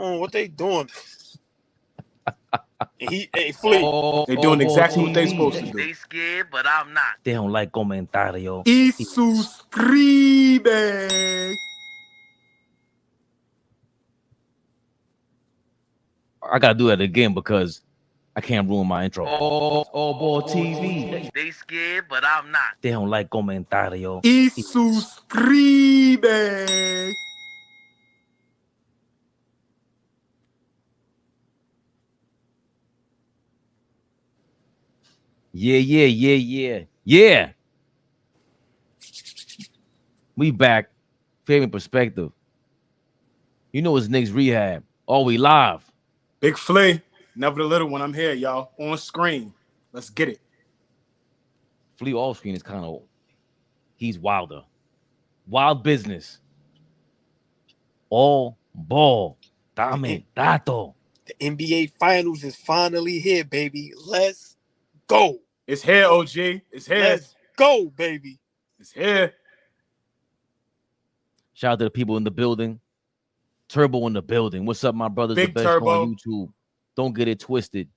Oh, what they doing? Hey, Flea. They doing exactly what they supposed to do. They scared, but I'm not. They don't like comentario. Y suscribe. I gotta do that again because I can't ruin my intro. AllBall TV. They scared, but I'm not. They don't like comentario. Y suscribe. Yeah. We back. Fabian Perspective. You know it's Knicks Rehab. Oh, we live. Big Flea. Never the little one. I'm here, y'all. On screen. Let's get it. Flea off screen is kind of, he's wilder. Wild business. All ball. Dame dato. The NBA Finals is finally here, baby. Let's go. It's here, OG. It's here. Let's go, baby. It's here. Shout out to the people in the building. Turbo in the building. What's up, my brothers? Big the best Turbo on YouTube. Don't get it twisted.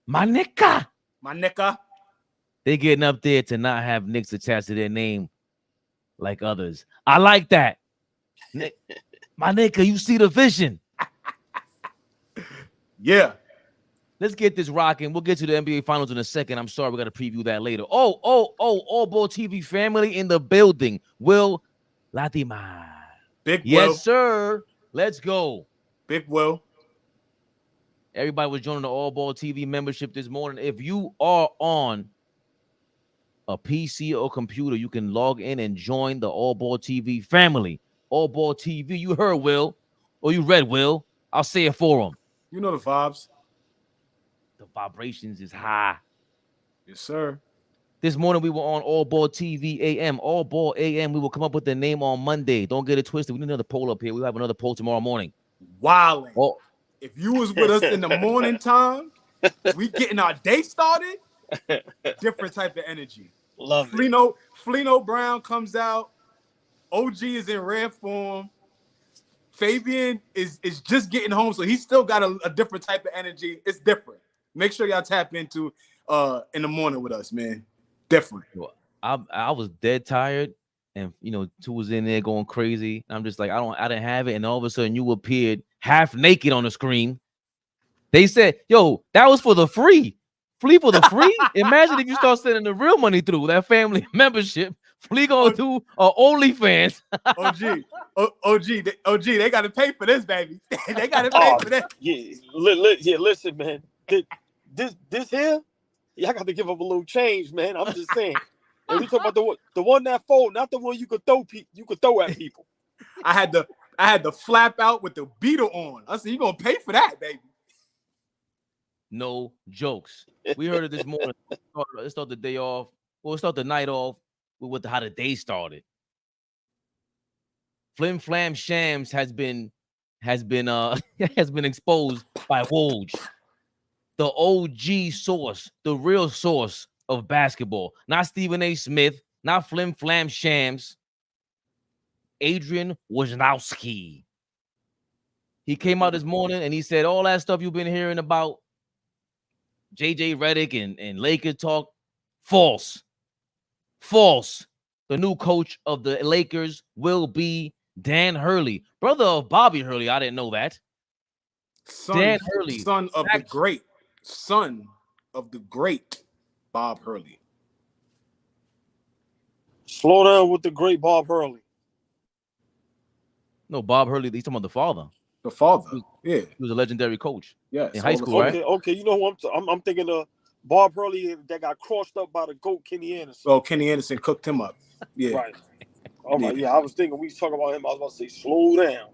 My nigga. They getting up there to not have Knicks attached to their name like others. I like that. My nigga, you see the vision. Yeah. Let's get this rocking. We'll get to the NBA Finals in a second. I'm sorry, we got to preview that later. AllBall TV family in the building. Will Latima. Big Will. Yes, sir. Let's go. Big Will. Everybody was joining the AllBall TV membership this morning. If you are on a PC or computer, you can log in and join the AllBall TV family. AllBall TV, you heard Will, or you read Will. I'll say it for him. You know the vibes. The vibrations is high. Yes, sir. This morning we were on AllBall TV AM. AllBall AM, we will come up with the name on Monday. Don't get it twisted. We need another poll up here. We'll have another poll tomorrow morning. Wilding. Oh. If you was with us in the morning time, we getting our day started. Different type of energy. Love it. Flino Brown comes out. OG is in rare form. Fabian is just getting home, so he's still got a different type of energy. It's different. Make sure y'all tap into in the morning with us, man. Different. I was dead tired, and Two was in there going crazy. I'm just like, I didn't have it, and all of a sudden you appeared half naked on the screen. They said, "Yo, that was for the free." Flea for the free? Imagine if you start sending the real money through that family membership. Flea gonna do OnlyFans. OG, they gotta pay for this, baby. They gotta pay for that. Yeah, listen, man. This here, y'all got to give up a little change, man. I'm just saying. And we talking about the one that fold, not the one you could throw at people. I had to flap out with the beetle on. I said, you gonna pay for that, baby. No jokes. We heard it this morning. Let's start the day off. We'll start the night off with how the day started. Flim Flam Shams has been exposed by Woj, the OG source, the real source of basketball. Not Stephen A. Smith, not Flim Flam Shams. Adrian Wojnarowski. He came out this morning and he said all that stuff you've been hearing about JJ Redick and Lakers talk, false. The new coach of the Lakers will be Dan Hurley, brother of Bobby Hurley. I didn't know that. Dan Hurley, son of the great Bob Hurley. Slow down with the great Bob Hurley. No, Bob Hurley. He's talking about the father. The father, yeah, he was a legendary coach. Yeah, in high school, right? Okay. You know who I'm thinking of? Bob Hurley that got crossed up by the GOAT Kenny Anderson. Oh, Kenny Anderson cooked him up. Yeah, right. Oh my, yeah. I was thinking we was talking about him. I was about to say, slow down.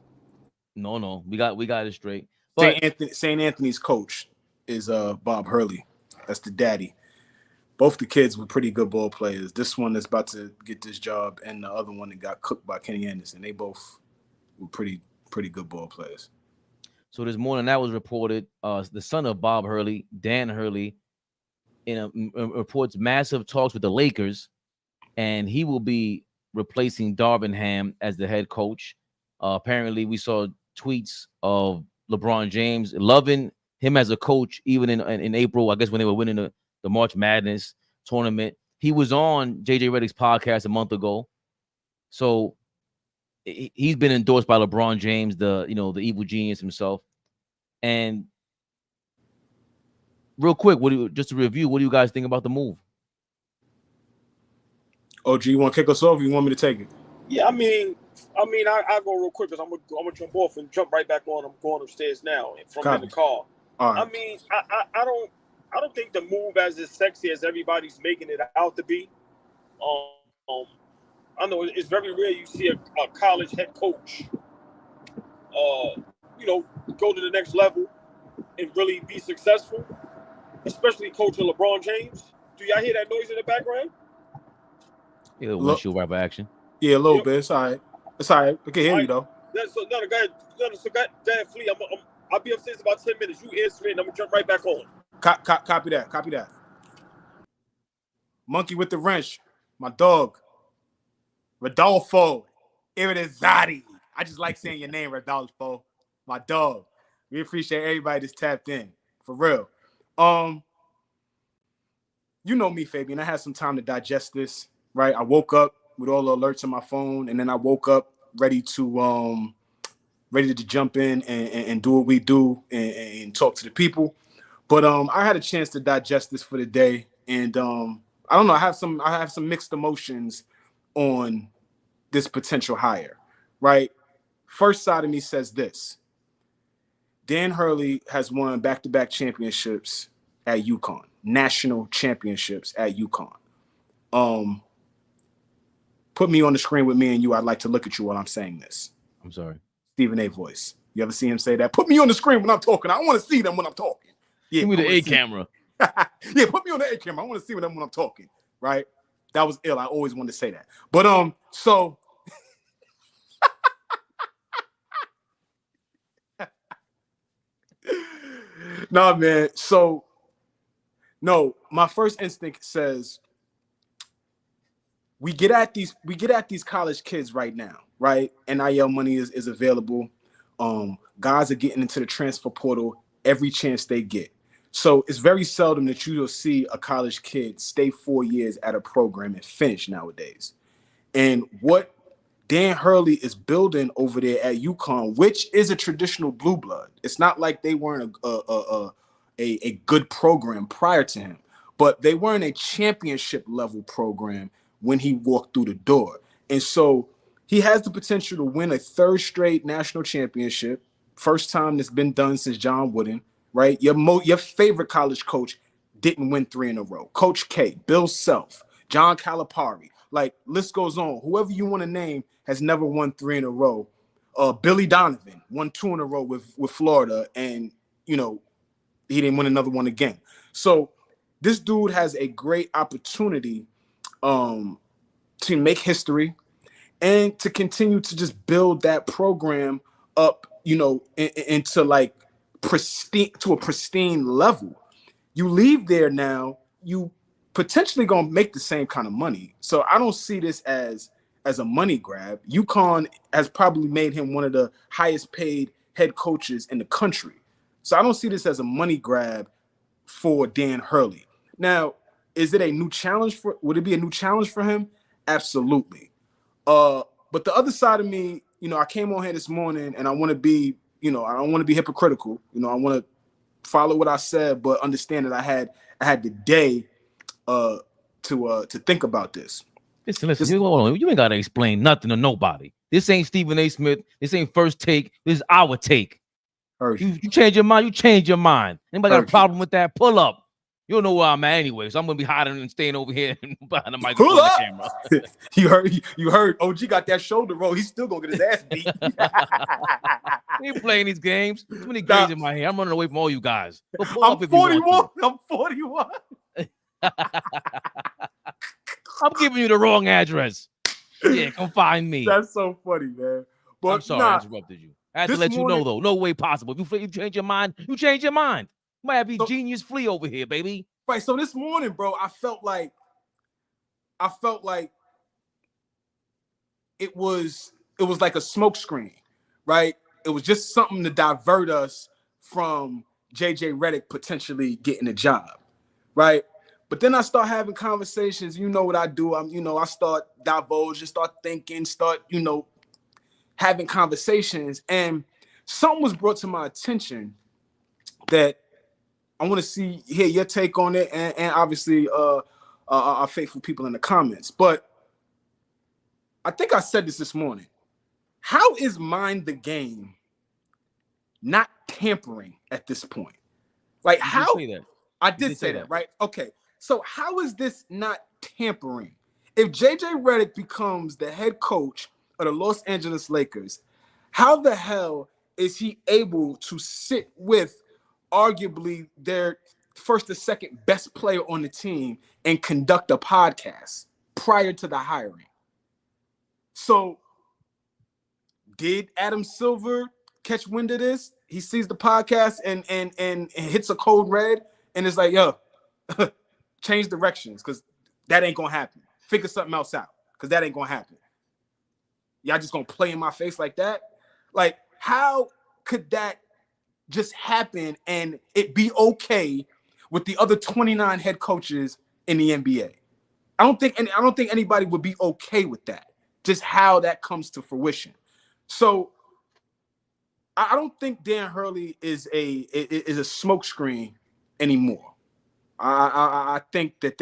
No, we got it straight. But St. Anthony's coach is Bob Hurley. That's the daddy. Both the kids were pretty good ball players. This one that's about to get this job, and the other one that got cooked by Kenny Anderson. They both were pretty good ball players. So this morning that was reported. The son of Bob Hurley, Dan Hurley, reports massive talks with the Lakers, and he will be replacing Darvin Ham as the head coach. Apparently, we saw tweets of LeBron James, loving him as a coach, even in April, I guess when they were winning the March Madness tournament. He was on JJ Redick's podcast a month ago. So he's been endorsed by LeBron James, the evil genius himself. And real quick, just to review, what do you guys think about the move? OG, you want to kick us off or you want me to take it? Yeah, I mean, I go real quick because I'm gonna jump off and jump right back on. I'm going upstairs now from in the car. All right. I mean, I don't think the move as sexy as everybody's making it out to be. I know it's very rare you see a college head coach, go to the next level and really be successful, especially coaching LeBron James. Do y'all hear that noise in the background? Yeah, windshield wiper action. Yeah, a little bit. It's all right. It's all right. I can hear you though. So go ahead, Flea. I'll be upstairs in about 10 minutes. You answer it, and I'm gonna jump right back on. Copy that. Copy that. Monkey with the wrench. My dog. Rodolfo Iridizzati. I just like saying your name, Rodolfo. My dog. We appreciate everybody that's tapped in. For real. You know me, Fabian. I had some time to digest this, right? I woke up with all the alerts on my phone, and then I woke up ready to jump in and do what we do and talk to the people. But I had a chance to digest this for the day, and I don't know. I have some mixed emotions on this potential hire, right? First side of me says this. Dan Hurley has won back-to-back championships at UConn, national championships at UConn. Put me on the screen with me and you. I'd like to look at you while I'm saying this. I'm sorry. Stephen A. voice. You ever see him say that? Put me on the screen when I'm talking. I want to see them when I'm talking. Yeah, give me the A camera. Yeah, put me on the A camera. I want to see them when I'm talking. Right? That was ill. I always wanted to say that. But so no, man. So no, my first instinct says we get at these college kids right now, right? NIL money is available. Guys are getting into the transfer portal every chance they get. So it's very seldom that you will see a college kid stay 4 years at a program and finish nowadays. And what Dan Hurley is building over there at UConn, which is a traditional blue blood. It's not like they weren't a good program prior to him, but they weren't a championship level program when he walked through the door. And so he has the potential to win a third straight national championship. First time that's been done since John Wooden, right? Your favorite college coach didn't win 3 in a row. Coach K, Bill Self, John Calipari, like list goes on. Whoever you want to name has never won 3 in a row. Billy Donovan won 2 in a row with Florida, and he didn't win another one again. So this dude has a great opportunity to make history and to continue to just build that program up, into like a pristine level. You leave there now, you potentially gonna make the same kind of money. So I don't see this as a money grab. UConn has probably made him one of the highest paid head coaches in the country. So I don't see this as a money grab for Dan Hurley. Now, is it a new challenge would it be a new challenge for him? Absolutely. But the other side of me, I came on here this morning and I want to be, I don't want to be hypocritical. I want to follow what I said, but understand that I had the day to think about this. Listen, you ain't gotta explain nothing to nobody. This ain't Stephen A. Smith. This ain't First Take. This is our take. You change your mind. You change your mind. Anybody got a problem with that? Pull up. You don't know where I'm at anyway, so I'm gonna be hiding and staying over here behind the microphone. Pull up. The camera. You heard. OG got that shoulder roll. He's still gonna get his ass beat. We ain't playing these games. Too many games in my head. I'm running away from all you guys. I'm 41. I'm 41. I'm giving you the wrong address. Yeah, come find me. That's so funny, man. But I'm sorry I interrupted you. I had to let you know, though. No way possible. If you change your mind, you change your mind. You might be genius flea over here, baby. Right. So this morning, bro, I felt like it was like a smoke screen, right? It was just something to divert us from JJ Redick potentially getting a job, right? But then I start having conversations. You know what I do? I start divulging, start thinking, start, having conversations. And something was brought to my attention that I want to hear your take on it, and obviously our faithful people in the comments. But I think I said this morning. How is Mind the Game not tampering at this point? Like, how? I did say that, right? Okay. So how is this not tampering? If JJ Redick becomes the head coach of the Los Angeles Lakers, how the hell is he able to sit with arguably their first or second best player on the team and conduct a podcast prior to the hiring? So did Adam Silver catch wind of this? He sees the podcast and hits a code red and is like, yo, change directions, because that ain't gonna happen. Figure something else out, because that ain't gonna happen. Y'all just gonna play in my face like that? Like, how could that just happen and it be okay with the other 29 head coaches in the NBA? I don't think anybody would be okay with that. Just how that comes to fruition. So I don't think Dan Hurley is a smokescreen anymore. I think that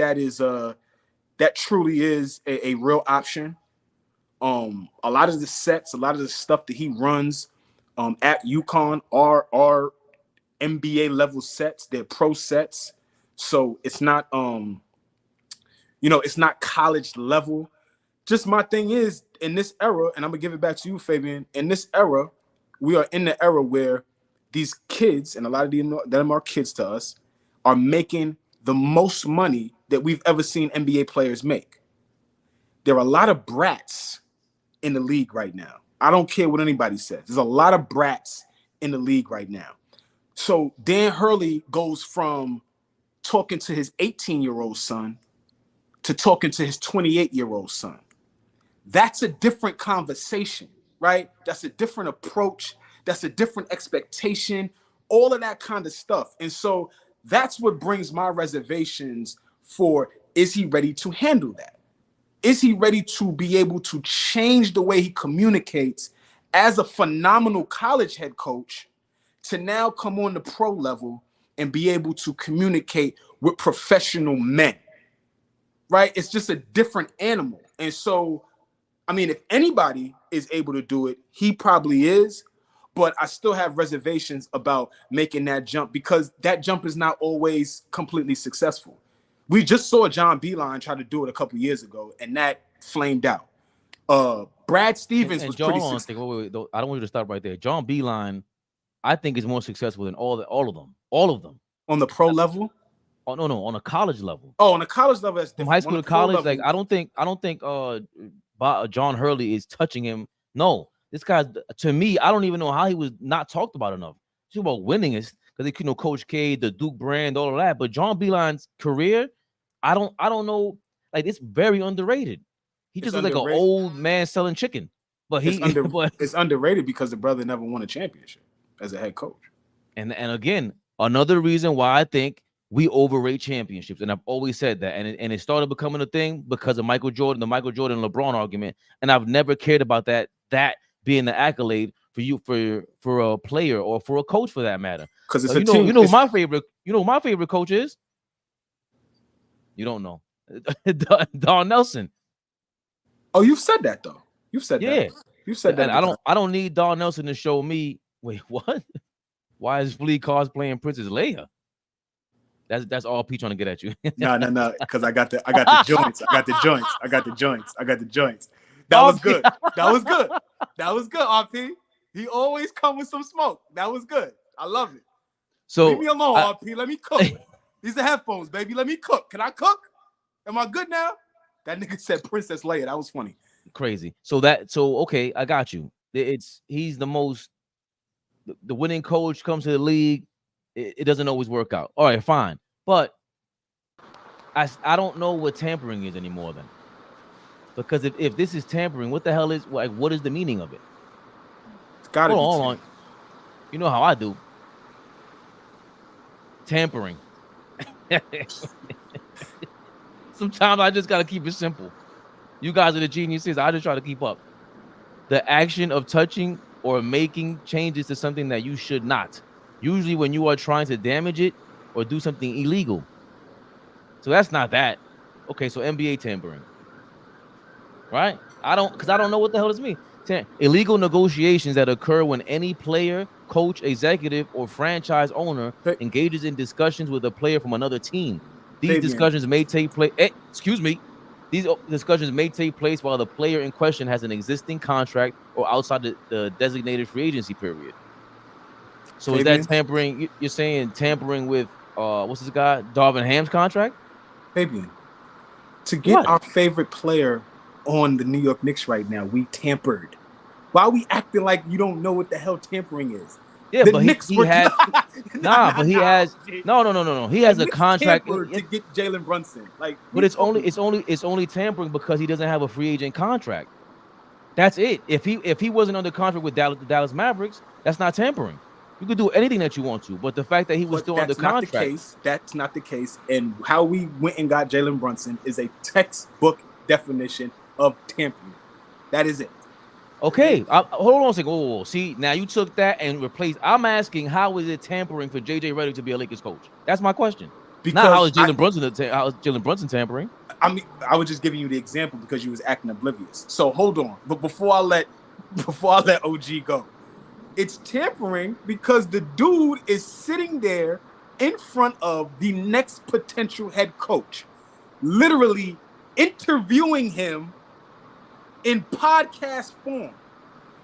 truly is a real option. A lot of the sets, a lot of the stuff that he runs at UConn are NBA level sets. They're pro sets, so it's not it's not college level. Just my thing is, in this era, and I'm gonna give it back to you, Fabian. In this era, we are in the era where these kids, and a lot of them are kids to us, are making the most money that we've ever seen NBA players make. There are a lot of brats in the league right now. I don't care what anybody says. There's a lot of brats in the league right now. So Dan Hurley goes from talking to his 18-year-old son to talking to his 28-year-old son. That's a different conversation, right? That's a different approach. That's a different expectation, all of that kind of stuff. And so that's what brings my reservations for, is he ready to handle that? Is he ready to be able to change the way he communicates as a phenomenal college head coach to now come on the pro level and be able to communicate with professional men, right? It's just a different animal. And so, I mean, if anybody is able to do it, he probably is. But I still have reservations about making that jump, because that jump is not always completely successful. We just saw John Beilein try to do it a couple years ago, and that flamed out. Brad Stevens was pretty successful. Wait, I don't want you to stop right there. John Beilein, I think, is more successful than all of them. On the pro level? Oh no, on a college level. Oh, on a college level, that's from high school to college. Like, I don't think John Hurley is touching him. No, this guy, to me, I don't even know how he was not talked about enough. Talk about winningest, because they Coach K, the Duke brand, all of that. But John Beilein's career, I don't know. Like, it's very underrated. He just looks like an old man selling chicken. But it's underrated because the brother never won a championship as a head coach. And again, another reason why I think we overrate championships, and I've always said that, and it started becoming a thing because of Michael Jordan, the Michael Jordan LeBron argument, and I've never cared about that being the accolade for you, for a player or for a coach, for that matter. Because it's a team. You know my favorite coach is. You don't know. Don Nelson. Oh, you've said that though. You've said that. You said that. And I don't need Don Nelson to show me. Wait, what? Why is Flea cosplaying Princess Leia? That's all P trying to get at you. No. Because I got the joints. I got the joints. That was good. That was good, RP. He always come with some smoke. That was good. I love it. So leave me alone, RP. Let me cook. These are headphones, baby. Let me cook. Can I cook? Am I good now? That nigga said Princess Leia. That was funny. Crazy. So okay, I got you. He's the winning coach, comes to the league. It doesn't always work out. All right, fine. But I don't know what tampering is anymore then. Because if this is tampering, what the hell is, like, what is the meaning of it? It's gotta hold on. You know how I do. Tampering. Sometimes I just gotta keep it simple. You guys are the geniuses. I just try to keep up. The action of touching or making changes to something that you should not. Usually when you are trying to damage it or do something illegal. So that's not that. Okay, so NBA tampering. Right? I don't know what the hell this means. Illegal negotiations that occur when any player, coach, executive, or franchise owner engages in discussions with a player from another team. These discussions may take place. Excuse me. These discussions may take place while the player in question has an existing contract or outside the designated free agency period. So is that tampering? You're saying tampering with what's this guy? Darvin Ham's contract? Fabian, to get our favorite player on the New York Knicks right now, we tampered. Why are we acting like you don't know what the hell tampering is? Yeah, the but Knicks he has but he has no. He has a contract to get Jalen Brunson. Like, but it's only tampering because he doesn't have a free agent contract. That's it. If he wasn't under contract with the Dallas Mavericks, that's not tampering. You could do anything that you want to, but the fact that he was still under contract. That's not the case. And how we went and got Jalen Brunson is a textbook definition of tampering. That is it. Okay, hold on a second. Whoa. See, now you took that and replaced. I'm asking, how is it tampering for JJ Redick to be a Lakers coach? That's my question. Because not how is Jalen Brunson tampering? I mean, I was just giving you the example because you was acting oblivious. So hold on. But before I let OG go, it's tampering because the dude is sitting there in front of the next potential head coach, literally interviewing him in podcast form.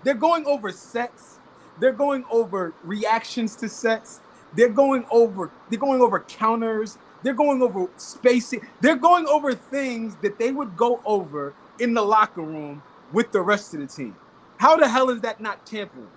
They're going over sets. They're going over reactions to sets. They're going over counters. They're going over spacing. They're going over things that they would go over in the locker room with the rest of the team. How the hell is that not tampering?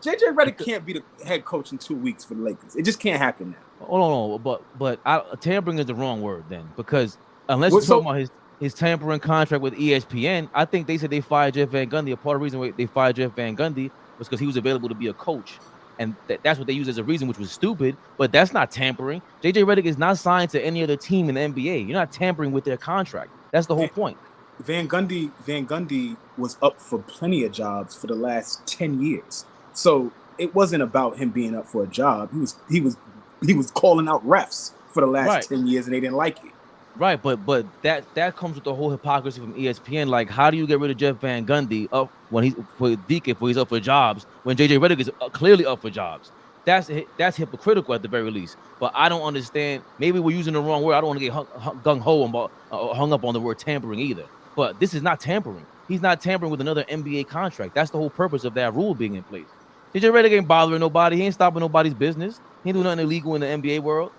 JJ Redick can't be the head coach in 2 weeks for the Lakers. It just can't happen now. Hold on, but tampering is the wrong word then, because unless you're talking about his tampering contract with ESPN, I think they said they fired Jeff Van Gundy. A part of the reason they fired Jeff Van Gundy was because he was available to be a coach. And that's what they used as a reason, which was stupid, but that's not tampering. JJ Redick is not signed to any other team in the NBA. You're not tampering with their contract. That's the whole point. Van Gundy was up for plenty of jobs for the last 10 years. So it wasn't about him being up for a job. He was calling out refs for the last 10 years and they didn't like it. Right, but that comes with the whole hypocrisy from ESPN. Like, how do you get rid of Jeff Van Gundy up when he's up for jobs when JJ Redick is clearly up for jobs? That's hypocritical at the very least. But I don't understand. Maybe we're using the wrong word. I don't want to get hung up on the word tampering either. But this is not tampering. He's not tampering with another NBA contract. That's the whole purpose of that rule being in place. JJ Redick ain't bothering nobody. He ain't stopping nobody's business. He ain't doing nothing illegal in the NBA world.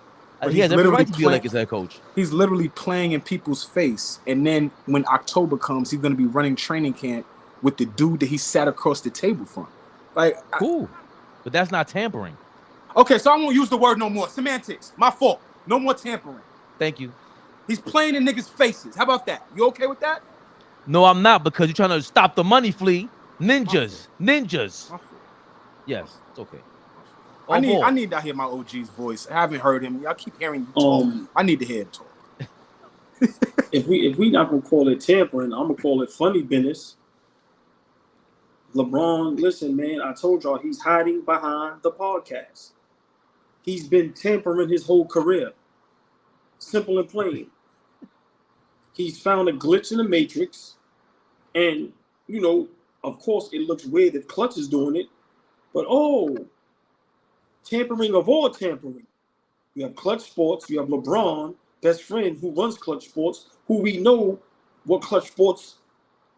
He has every right to be a Lakers head coach. He's literally playing in people's face. And then when October comes, he's going to be running training camp with the dude that he sat across the table from. Like, cool. But that's not tampering. Okay, so I won't use the word no more. Semantics. My fault. No more tampering. Thank you. He's playing in niggas' faces. How about that? You okay with that? No, I'm not, because you're trying to stop the money flea. Ninjas. Yes, it's okay. I need to hear my OG's voice. I haven't heard him. I keep hearing you talk. I need to hear him talk. if we not gonna call it tampering, I'm gonna call it funny business. LeBron, listen, man, I told y'all he's hiding behind the podcast. He's been tampering his whole career. Simple and plain. He's found a glitch in the matrix, and of course, it looks weird if Clutch is doing it, but tampering of all tampering. You have Clutch Sports, you have LeBron, best friend who runs Clutch Sports, who we know what Clutch Sports,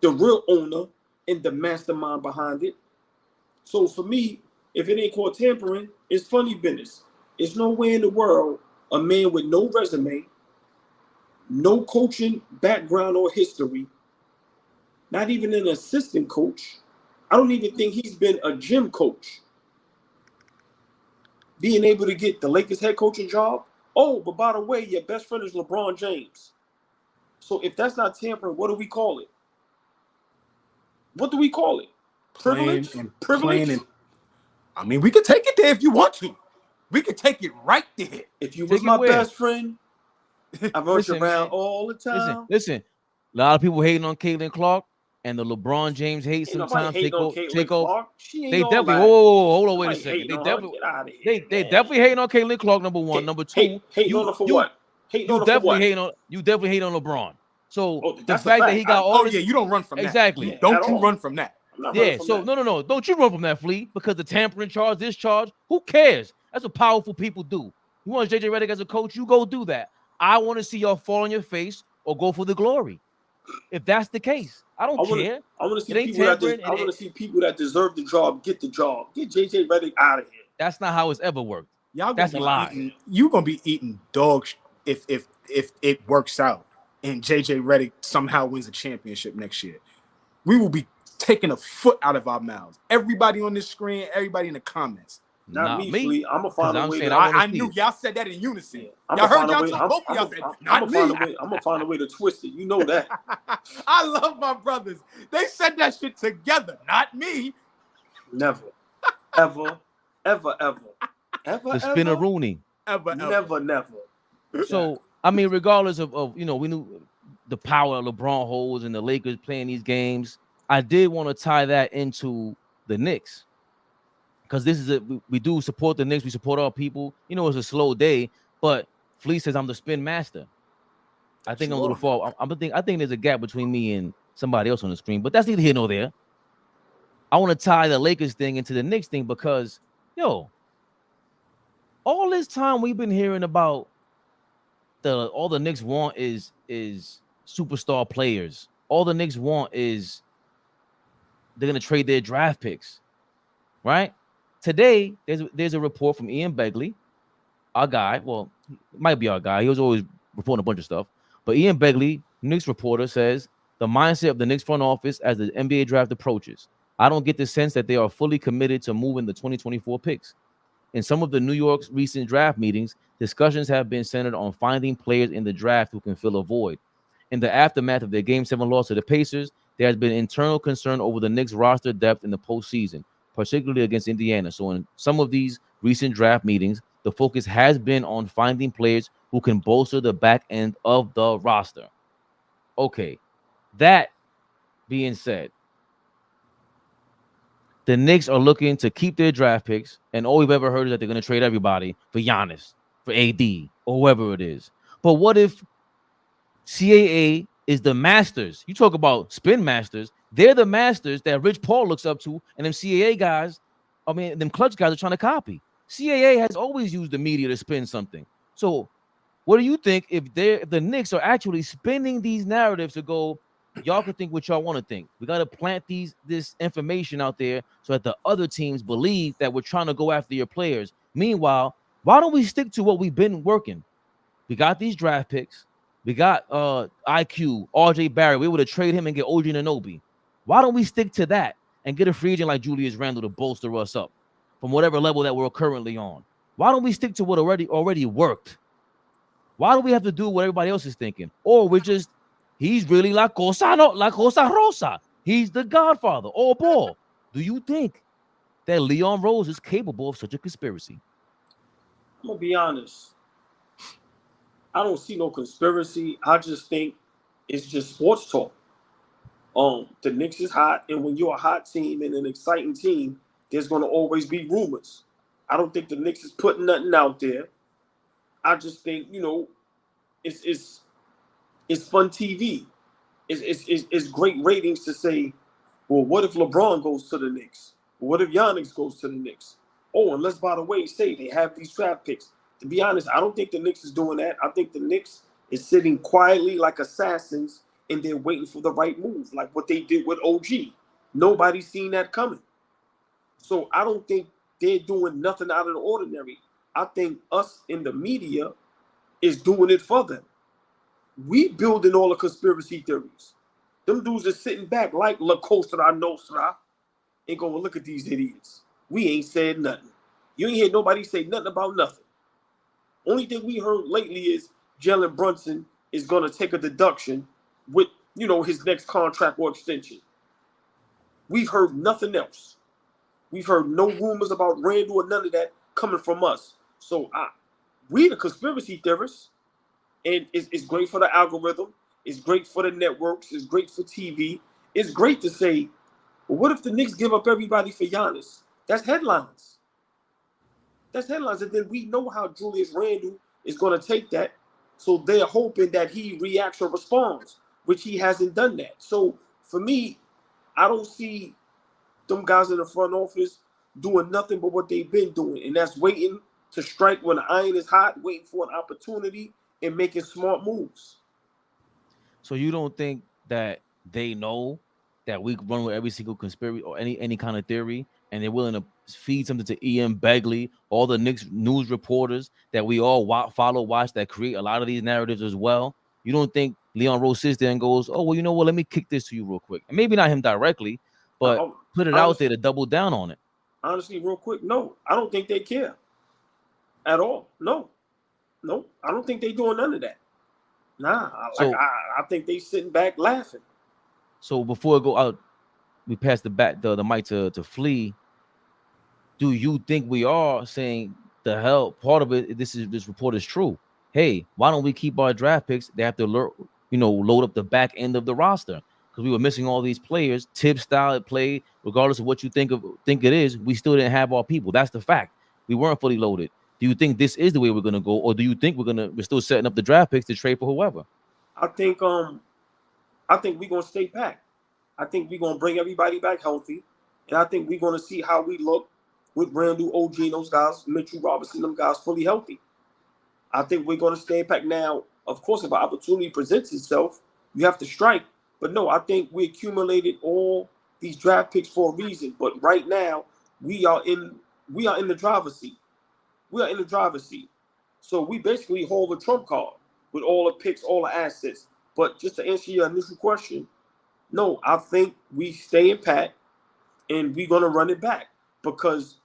the real owner and the mastermind behind it. So for me, if it ain't called tampering, it's funny business. It's nowhere in the world a man with no resume, no coaching background or history, not even an assistant coach. I don't even think he's been a gym coach. Being able to get the Lakers head coaching job. Oh, but by the way, your best friend is LeBron James. So if that's not tampering, what do we call it? What do we call it? Privilege? Privilege? I mean, we could take it there if you want to. We could take it right there. If you was my best friend, I run you around all the time. Listen. A lot of people hating on Caitlin Clark, and the LeBron James hate sometimes take over. They definitely. Whoa, hold on, wait a second. They definitely hating on Caitlin Clark. Number one, number two. Hating on her for what? You definitely hate on LeBron. So the fact that he got all this, you don't run from that. Exactly. Don't you run from that? Yeah. So no. Don't you run from that, Flea? Because the tampering charge, this charge, who cares? That's what powerful people do. You want JJ Redick as a coach, you go do that. I want to see y'all fall on your face or go for the glory. If that's the case, I don't care. I want to see people I want to see people that deserve the job get the job. Get JJ Redick out of here. That's not how it's ever worked. That's a lie. You gonna be eating dog if it works out and JJ Redick somehow wins a championship next year. We will be taking a foot out of our mouths. Everybody on this screen, everybody in the comments. Not me. Flea. I'm gonna find a way. I knew y'all said that in unison. Y'all heard y'all talk. Both of y'all said, "Not me." I'm gonna find a way to twist it. You know that. I love my brothers. They said that shit together. Not me. Never, ever. The spinner Rooney. Never. So I mean, regardless of we knew the power LeBron holds and the Lakers playing these games. I did want to tie that into the Knicks. Because this is we do support the Knicks, we support our people. It's a slow day, but Flea says I'm the spin master. I think I'm a little far. I think there's a gap between me and somebody else on the screen, but that's neither here nor there. I want to tie the Lakers thing into the Knicks thing because, all this time we've been hearing about all the Knicks want is superstar players. All the Knicks want is they're gonna trade their draft picks, right? Today, there's a report from Ian Begley, our guy. Well, it might be our guy. He was always reporting a bunch of stuff. But Ian Begley, Knicks reporter, says the mindset of the Knicks front office as the NBA draft approaches. I don't get the sense that they are fully committed to moving the 2024 picks. In some of the New York's recent draft meetings, discussions have been centered on finding players in the draft who can fill a void. In the aftermath of their Game 7 loss to the Pacers, there has been internal concern over the Knicks roster depth in the postseason, particularly against Indiana. So in some of these recent draft meetings, the focus has been on finding players who can bolster the back end of the roster. Okay, that being said, the Knicks are looking to keep their draft picks, and all we've ever heard is that they're going to trade everybody for Giannis, for AD, or whoever it is. But what if CAA is the masters? You talk about spin masters. They're the masters that Rich Paul looks up to, and them CAA guys, them clutch guys are trying to copy. CAA has always used the media to spin something. So what do you think if the Knicks are actually spinning these narratives to go, y'all can think what y'all want to think. We got to plant this information out there so that the other teams believe that we're trying to go after your players. Meanwhile, why don't we stick to what we've been working? We got these draft picks. We got IQ, RJ Barrett. We would have traded him and get OG Anunoby. Why don't we stick to that and get a free agent like Julius Randle to bolster us up from whatever level that we're currently on? Why don't we stick to what already worked? Why do we have to do what everybody else is thinking? Or he's really La Cosa Rosa. He's the godfather, all ball. Do you think that Leon Rose is capable of such a conspiracy? I'm going to be honest. I don't see no conspiracy. I just think it's just sports talk. The Knicks is hot, and when you're a hot team and an exciting team, there's going to always be rumors. I don't think the Knicks is putting nothing out there. I just think, it's fun TV. It's great ratings to say, well, what if LeBron goes to the Knicks? What if Giannis goes to the Knicks? Oh, and let's, by the way, say they have these draft picks. To be honest, I don't think the Knicks is doing that. I think the Knicks is sitting quietly like assassins, and they're waiting for the right move, like what they did with OG. Nobody's seen that coming. So I don't think they're doing nothing out of the ordinary. I think us in the media is doing it for them. We building all the conspiracy theories. Them dudes are sitting back like La Cosa Nostra and going, look at these idiots. We ain't said nothing. You ain't hear nobody say nothing about nothing. Only thing we heard lately is Jalen Brunson is going to take a deduction with, his next contract or extension. We've heard nothing else. We've heard no rumors about Randall or none of that coming from us. So we the conspiracy theorists, and it's great for the algorithm. It's great for the networks. It's great for TV. It's great to say, well, what if the Knicks give up everybody for Giannis? That's headlines. That's headlines. And then we know how Julius Randle is going to take that. So they're hoping that he reacts or responds, which he hasn't done that. So for me, I don't see them guys in the front office doing nothing but what they've been doing. And that's waiting to strike when the iron is hot, waiting for an opportunity and making smart moves. So you don't think that they know that we run with every single conspiracy or any kind of theory, and they're willing to feed something to Ian Begley, all the Knicks news reporters that we all watch that create a lot of these narratives as well? You don't think Leon Rose sits there and goes, oh, well, you know what? Let me kick this to you real quick. And maybe not him directly, but put it out there to double down on it. Honestly, real quick, no. I don't think they care at all. No, I don't think they're doing none of that. Nah, I think they sitting back laughing. So before I go out, we pass the mic to Flea. Do you think we are saying the hell part of it? This report is true. Hey, why don't we keep our draft picks? They have to load up the back end of the roster because we were missing all these players. Tibbs style at play, regardless of what you think it is, we still didn't have our people. That's the fact. We weren't fully loaded. Do you think this is the way we're gonna go, or do you think we're still setting up the draft picks to trade for whoever? I think we're gonna stay back. I think we're gonna bring everybody back healthy, and I think we're gonna see how we look with Randall, OG, and those guys, Mitchell Robinson, them guys fully healthy. I think we're gonna stay back. Now, of course, if an opportunity presents itself, you have to strike. But no, I think we accumulated all these draft picks for a reason. But right now, we are in the driver's seat. We are in the driver's seat. So we basically hold a trump card with all the picks, all the assets. But just to answer your initial question, no, I think we stay in pat and we're going to run it back because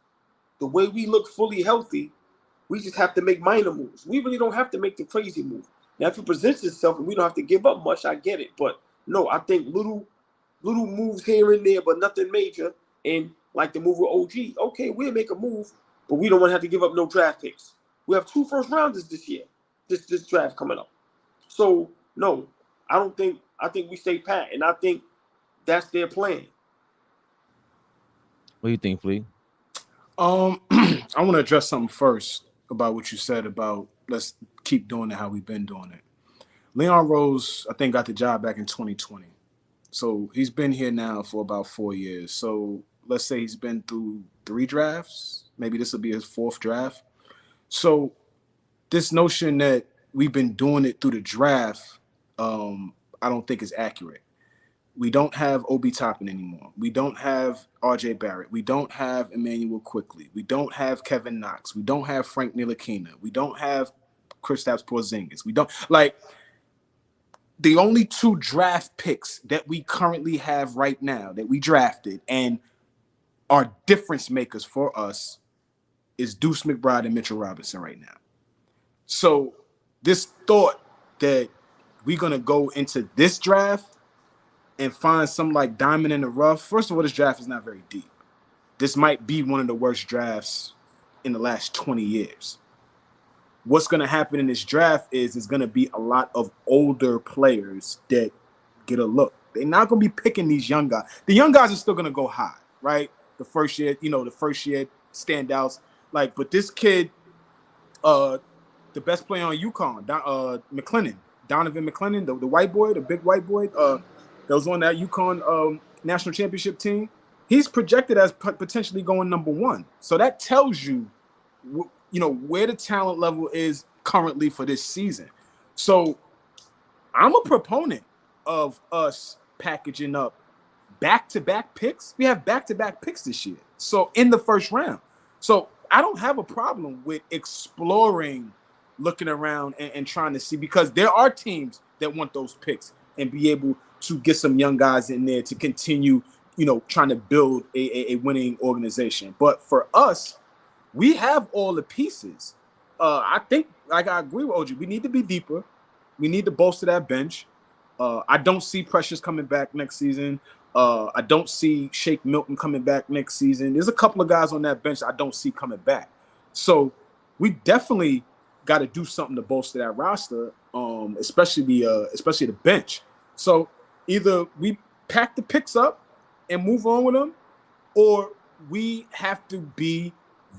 the way we look fully healthy, we just have to make minor moves. We really don't have to make the crazy move. Now, if it presents itself and we don't have to give up much, I get it. But no, I think little moves here and there, but nothing major. And like the move with OG, okay, we'll make a move, but we don't want to have to give up no draft picks. We have 2 first rounders this year, this draft coming up. So no, I think we stay pat, and I think that's their plan. What do you think, Flea? I want to address something first about what you said about let's keep doing it how we've been doing it. Leon Rose, I think, got the job back in 2020. So he's been here now for about 4 years. So let's say he's been through 3 drafts. Maybe this will be his 4th draft. So this notion that we've been doing it through the draft, I don't think is accurate. We don't have Obi Toppin anymore. We don't have RJ Barrett. We don't have Emmanuel Quickley. We don't have Kevin Knox. We don't have Frank Ntilikina. We don't have Kristaps Porzingis. We don't the only 2 draft picks that we currently have right now that we drafted and are difference makers for us is Deuce McBride and Mitchell Robinson right now. So this thought that we're going to go into this draft and find some like diamond in the rough. First of all, this draft is not very deep. This might be one of the worst drafts in the last 20 years. What's going to happen in this draft is going to be a lot of older players that get a look. They're not going to be picking these young guys. The young guys are still going to go high, right? The first year standouts. But this kid, the best player on UConn, Donovan McClennan, the white boy, the big white boy, that was on that UConn national championship team. He's projected as potentially going number 1. So that tells you, where the talent level is currently for this season. So I'm a proponent of us packaging up back-to-back picks. We have back-to-back picks this year. So in the first round. So I don't have a problem with exploring, looking around and trying to see, because there are teams that want those picks and be able to get some young guys in there to continue, trying to build a winning organization. But for us, we have all the pieces. I think, I agree with OG. We need to be deeper. We need to bolster that bench. I don't see Precious coming back next season. I don't see Shake Milton coming back next season. There's a couple of guys on that bench I don't see coming back. So we definitely got to do something to bolster that roster, especially the bench. So either we pack the picks up and move on with them, or we have to be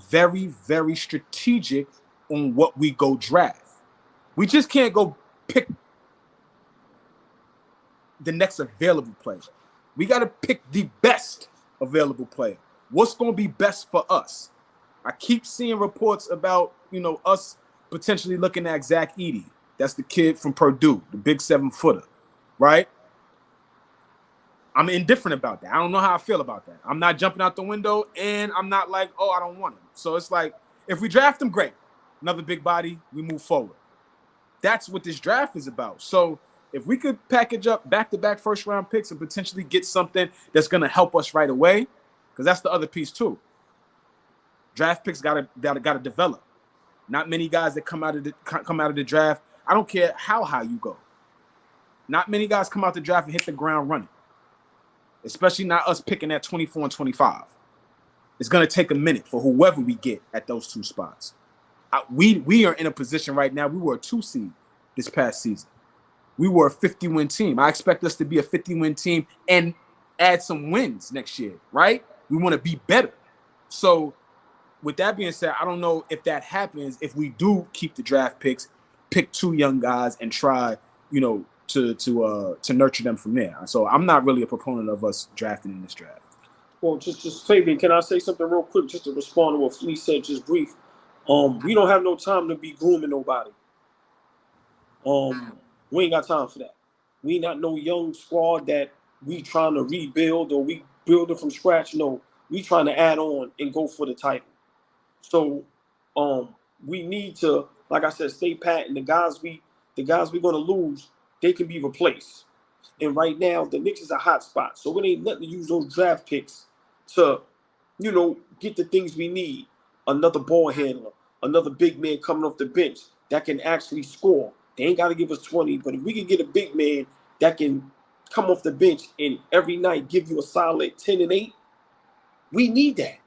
very, very strategic on what we go draft. We just can't go pick the next available player. We got to pick the best available player. What's going to be best for us? I keep seeing reports about, us potentially looking at Zach Edey. That's the kid from Purdue, the big 7-footer, right? I'm indifferent about that. I don't know how I feel about that. I'm not jumping out the window, and I'm not like, oh, I don't want him. So it's like, if we draft him, great. Another big body, we move forward. That's what this draft is about. So if we could package up back-to-back first-round picks and potentially get something that's going to help us right away, because that's the other piece too. Draft picks gotta develop. Not many guys that come out of the draft. I don't care how high you go. Not many guys come out the draft and hit the ground running, especially not us picking at 24 and 25. It's going to take a minute for whoever we get at those two spots. We are in a position right now. We were a 2 seed this past season. We were a 50-win team. I expect us to be a 50-win team and add some wins next year, right? We want to be better. So with that being said, I don't know if that happens if we do keep the draft picks, pick 2 young guys and try, to nurture them from there. So I'm not really a proponent of us drafting in this draft. Well, just Fabian, can I say something real quick just to respond to what Flea said, just brief? We don't have no time to be grooming nobody. We ain't got time for that. We not no young squad that we trying to rebuild or we building from scratch. No, we trying to add on and go for the title. So we need to, like I said, stay pat, and the guys we're gonna lose, they can be replaced. And right now, the Knicks is a hot spot. So it ain't nothing to use those draft picks to, get the things we need. Another ball handler, another big man coming off the bench that can actually score. They ain't got to give us 20, but if we can get a big man that can come off the bench and every night give you a solid 10 and 8, we need that.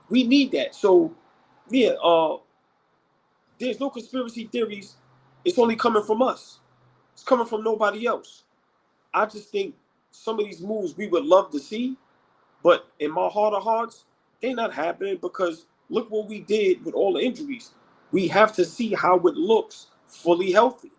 We need that. So, yeah, there's no conspiracy theories. It's only coming from us. It's coming from nobody else. I just think some of these moves we would love to see, but in my heart of hearts, they're not happening because look what we did with all the injuries. We have to see how it looks fully healthy.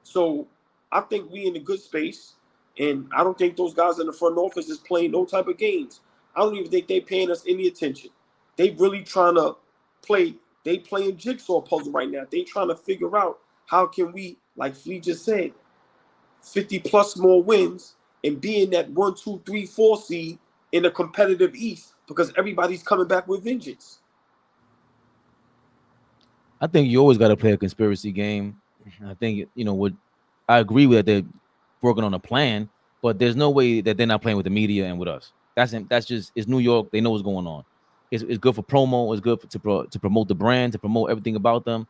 So I think we in a good space, and I don't think those guys in the front office is playing no type of games. I don't even think they paying us any attention. They really trying to play. They playing jigsaw puzzle right now. They trying to figure out how can we, like Flea just said, 50 plus more wins and be in that 1, 2, 3, 4 seed in a competitive East because everybody's coming back with vengeance. I think you always got to play a conspiracy game. I think, what I agree with that they're working on a plan, but there's no way that they're not playing with the media and with us. That's just, it's New York. They know what's going on. It's good for promo. It's good to promote the brand, to promote everything about them.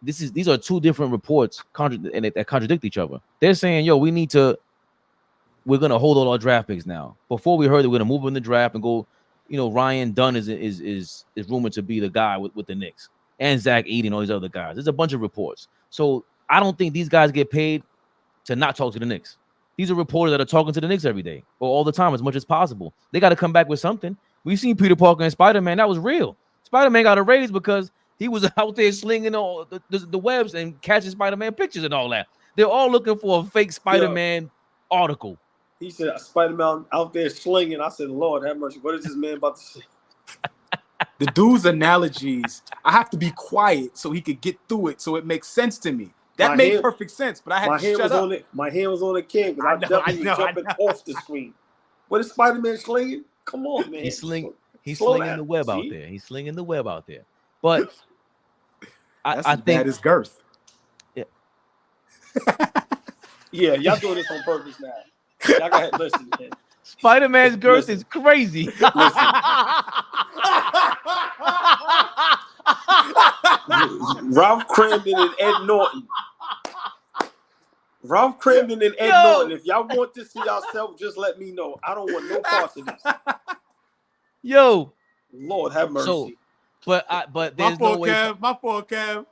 These are 2 different reports that contradict each other. They're saying, we're going to hold all our draft picks now. Before we heard that we're going to move in the draft and go, Ryan Dunn is rumored to be the guy with the Knicks, and Zach Edey and all these other guys. There's a bunch of reports. So I don't think these guys get paid to not talk to the Knicks. These are reporters that are talking to the Knicks every day or all the time as much as possible. They got to come back with something. We've seen Peter Parker and Spider-Man. That was real. Spider-Man got a raise because he was out there slinging all the webs and catching Spider-Man pictures and all that. They're all looking for a fake Spider-Man article. He said, Spider-Man out there slinging. I said, Lord have mercy. What is this man about to say? The dude's analogies, I have to be quiet so he could get through it so it makes sense to me. That made perfect sense, but I had to shut up. My hand was on the can because I definitely was jumping off the screen. What is Spider-Man slinging? Come on, man. He's slinging the web out there. He's slinging the web out there. But I think that is girth. Yeah. Yeah, y'all doing this on purpose now. Y'all go ahead, listen, man. Spider-Man's girth is crazy. Ralph Cramden and Ed Norton. Ralph Cramden and Ed Yo. Norton. If y'all want this to yourself, just let me know. I don't want no parts of this. Yo. Lord have mercy. So, but there's no way. My fault, Kev.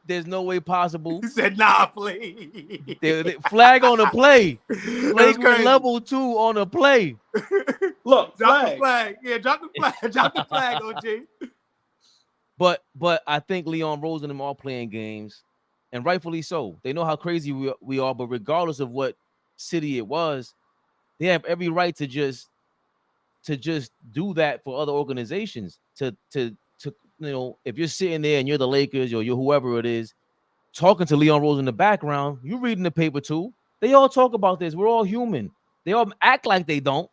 There's no way possible. He said, "Nah, please." Flag on the play. Flagrant level 2 on the play. Look, drop the flag. Yeah, drop the flag. Drop the flag, OG. But I think Leon Rose and them are playing games, and rightfully so. They know how crazy we are. But regardless of what city it was, they have every right to just do that for other organizations. To if you're sitting there and you're the Lakers or you're whoever it is, talking to Leon Rose in the background, you reading the paper too. They all talk about this. We're all human. They all act like they don't.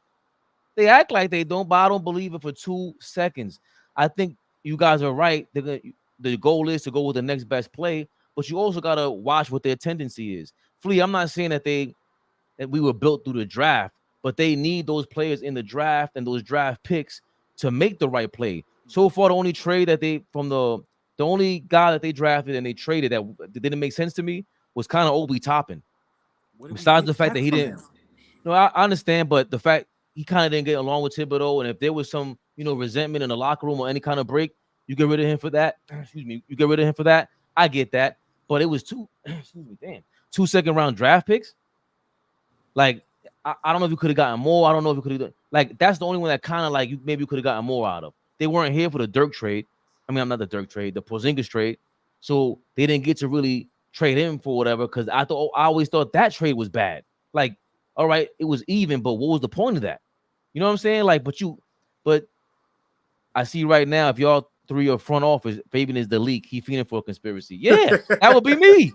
They act like they don't, but I don't believe it for 2 seconds. I think you guys are right. The goal is to go with the next best play, but you also got to watch what their tendency is. Flea, I'm not saying that we were built through the draft, but they need those players in the draft and those draft picks to make the right play. So far, the only trade that the only guy that they drafted and they traded that didn't make sense to me was kind of Obi Toppin. Besides the fact that he didn't, I understand, but the fact he kind of didn't get along with Thibodeau, and if there was some resentment in the locker room or any kind of break, you get rid of him for that. You get rid of him for that. I get that, but it was 2 second-round draft picks. Like I don't know if you could have gotten more. I don't know if you could have that's the only one that kind of maybe you could have gotten more out of. They weren't here for the Dirk trade. I mean, I'm not the Dirk trade, the Porzingis trade. So they didn't get to really trade him for whatever, because I always thought that trade was bad. Like, all right, it was even, but what was the point of that? You know what I'm saying? But I see right now, if y'all 3 are front office, Fabian is the leak. He feeding for a conspiracy. Yeah, that would be me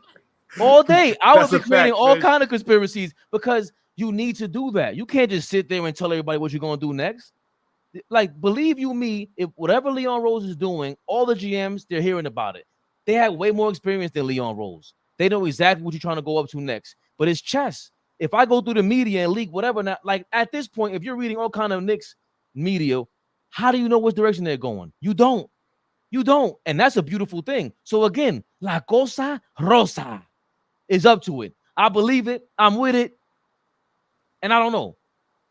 all day. I would be creating all kind of conspiracies, because you need to do that. You can't just sit there and tell everybody what you're going to do next. Believe you me, if whatever Leon Rose is doing, all the GMs, they're hearing about it. They have way more experience than Leon Rose. They know exactly what you're trying to go up to next. But it's chess. If I go through the media and leak whatever, at this point, if you're reading all kind of Knicks media, how do you know which direction they're going? You don't. And that's a beautiful thing. So again, La Cosa Rosa is up to it. I believe it. I'm with it. And I don't know.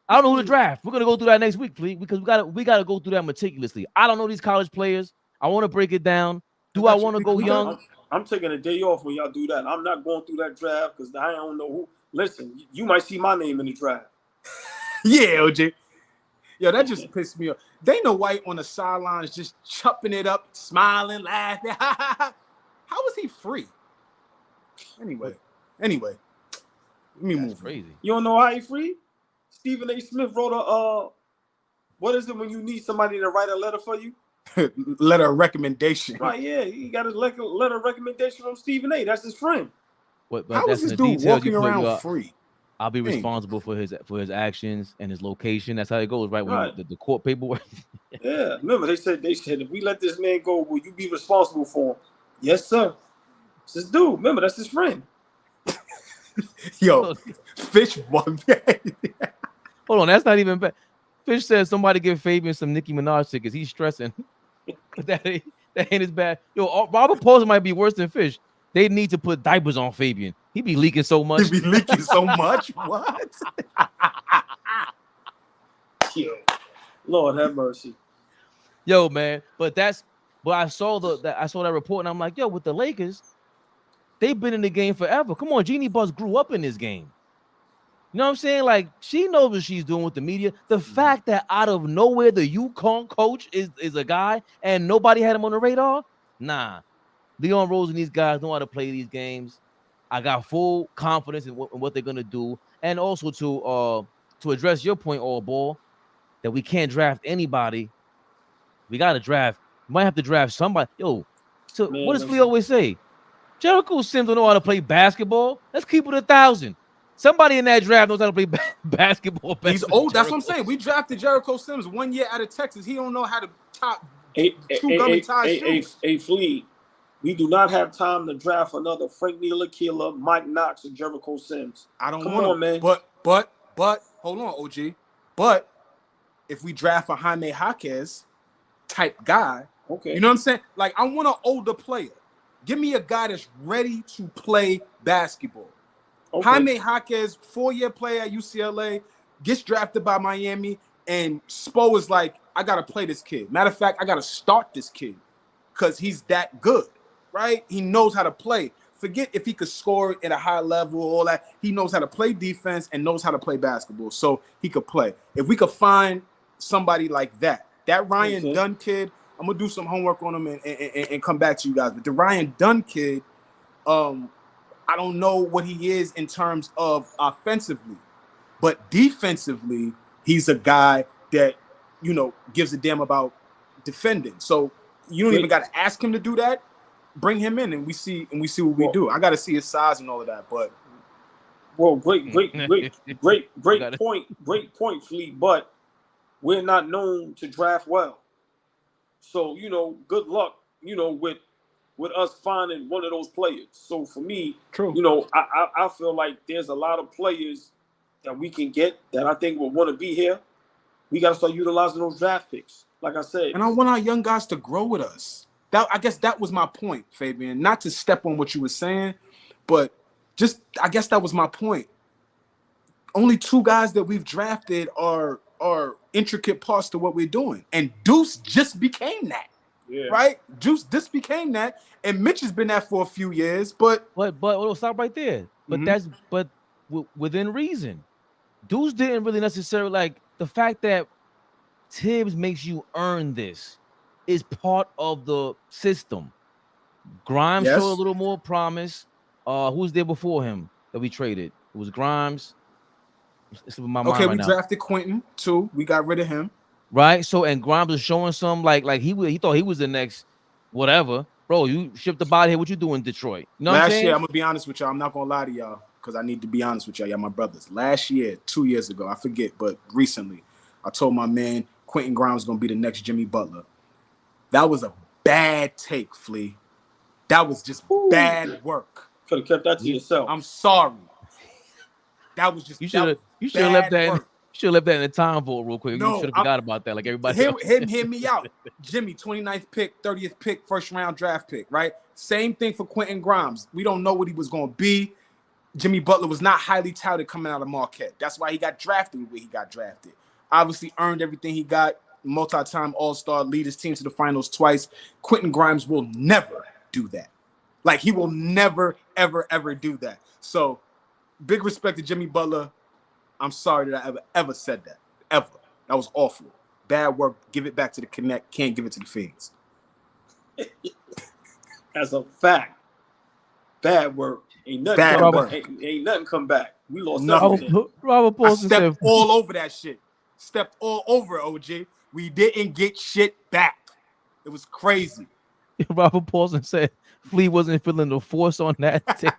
I don't know who to draft. We're gonna go through that next week, please, because we gotta go through that meticulously. I don't know these college players. I want to break it down. Do I want to go young? I'm taking a day off when y'all do that. I'm not going through that draft because I don't know who. Listen, you might see my name in the draft. Yeah, OJ. Yo, that just pissed me off. Dana White on the sidelines just chopping it up, smiling, laughing. How was he free? Anyway, let me move. Crazy. You don't know how he free? Stephen A. Smith wrote a what is it when you need somebody to write a letter for you? Letter of recommendation. Right, yeah. He got his letter of recommendation from Stephen A. That's his friend. How is this dude walking around free? I'll be responsible for his actions and his location. That's how it goes, right? When the court paperwork. Yeah. Remember, they said if we let this man go, will you be responsible for him? Yes, sir. It's this dude. Remember, that's his friend. Yo, Fish won. Hold on, that's not even bad. Fish says somebody give Fabian some Nicki Minaj tickets. He's stressing. that ain't as bad. Yo, Robert Paulson might be worse than Fish. They need to put diapers on Fabian. He be leaking so much. What? Yo, Lord have mercy. Yo, man. But I saw that report and I'm like, yo, with the Lakers, they've been in the game forever. Come on, Jeannie Buss grew up in this game. You know what I'm saying? She knows what she's doing with the media. The fact that out of nowhere the UConn coach is a guy and nobody had him on the radar, nah. Leon Rose and these guys know how to play these games. I got full confidence in what they're gonna do, and also to address your point, AllBall, that we can't draft anybody. We gotta draft. We might have to draft somebody. Yo, so what does Flea always say? Jericho Sims don't know how to play basketball. Let's keep it 1,000. Somebody in that draft knows how to play basketball. He's old. That's what I'm saying. We drafted Jericho Sims 1 year out of Texas. He don't know how to top two gummy tie shoes. A Flea. We do not have time to draft another Frank Ntilikina, Mike Knox, and Jericho Sims. I don't want to, man. But hold on, OG. But if we draft a Jaime Jaquez type guy, okay, you know what I'm saying? I want an older player. Give me a guy that's ready to play basketball. Okay. Jaime Jaquez, 4-year player at UCLA, gets drafted by Miami, and Spo is like, I got to play this kid. Matter of fact, I got to start this kid because he's that good, right? He knows how to play. Forget if he could score at a high level, all that. He knows how to play defense and knows how to play basketball, so he could play. If we could find somebody like that Ryan Dunn kid, I'm going to do some homework on him and come back to you guys. But the Ryan Dunn kid, I don't know what he is in terms of offensively, but defensively, he's a guy that, you know, gives a damn about defending. So you don't even got to ask him to do that. Bring him in and we see what we do. I got to see his size and all of that, but great point, Fleet. But we're not known to draft well. So, you know, good luck, you know, with us finding one of those players. So for me, true. You know, I feel like there's a lot of players that we can get that I think will want to be here. We got to start utilizing those draft picks, like I said. And I want our young guys to grow with us. I guess that was my point, Fabian. Not to step on what you were saying, but just I guess that was my point. Only 2 guys that we've drafted are intricate parts to what we're doing. And Deuce just became that. Yeah. Right? Deuce just became that. And Mitch has been that for a few years, but stop right there. But within reason. Deuce didn't really necessarily like the fact that Tibbs makes you earn this is part of the system. Grimes showed a little more promise. Who was there before him that we traded? It was Grimes. It's in my mind right we now. Drafted Quentin too. We got rid of him. Right. So and Grimes was showing some like he thought he was the next whatever. Bro, you shipped the body here. What you doing in Detroit? You know what I'm saying? Last year, I'm gonna be honest with y'all. I'm not gonna lie to y'all because I need to be honest with y'all. Y'all my brothers. Last year, 2 years ago, I forget, but recently, I told my man Quentin Grimes is gonna be the next Jimmy Butler. That was a bad take, Flea. That was just bad work. Could have kept that to yourself. I'm sorry. That was just you should have left that. You should have left that in the time vote real quick. No, you should have forgot about that, like everybody else. Hear me out. Jimmy, 29th pick, 30th pick, first round draft pick, right? Same thing for Quentin Grimes. We don't know what he was going to be. Jimmy Butler was not highly touted coming out of Marquette. That's why he got drafted where he got drafted. Obviously earned everything he got. Multi-time All-Star, lead his team to the finals twice. Quentin Grimes will never do that. Like, he will never, ever, ever do that. So, big respect to Jimmy Butler. I'm sorry that I ever said that. Ever. That was awful. Bad work. Give it back to the Connect. Can't give it to the Fiends. As a fact. Bad work. Ain't nothing come back. We lost nothing. Robert Paulson stepped all over that shit. Stepped all over, OG. We didn't get shit back. It was crazy. Robert Paulson said Flea wasn't feeling the force on that thing.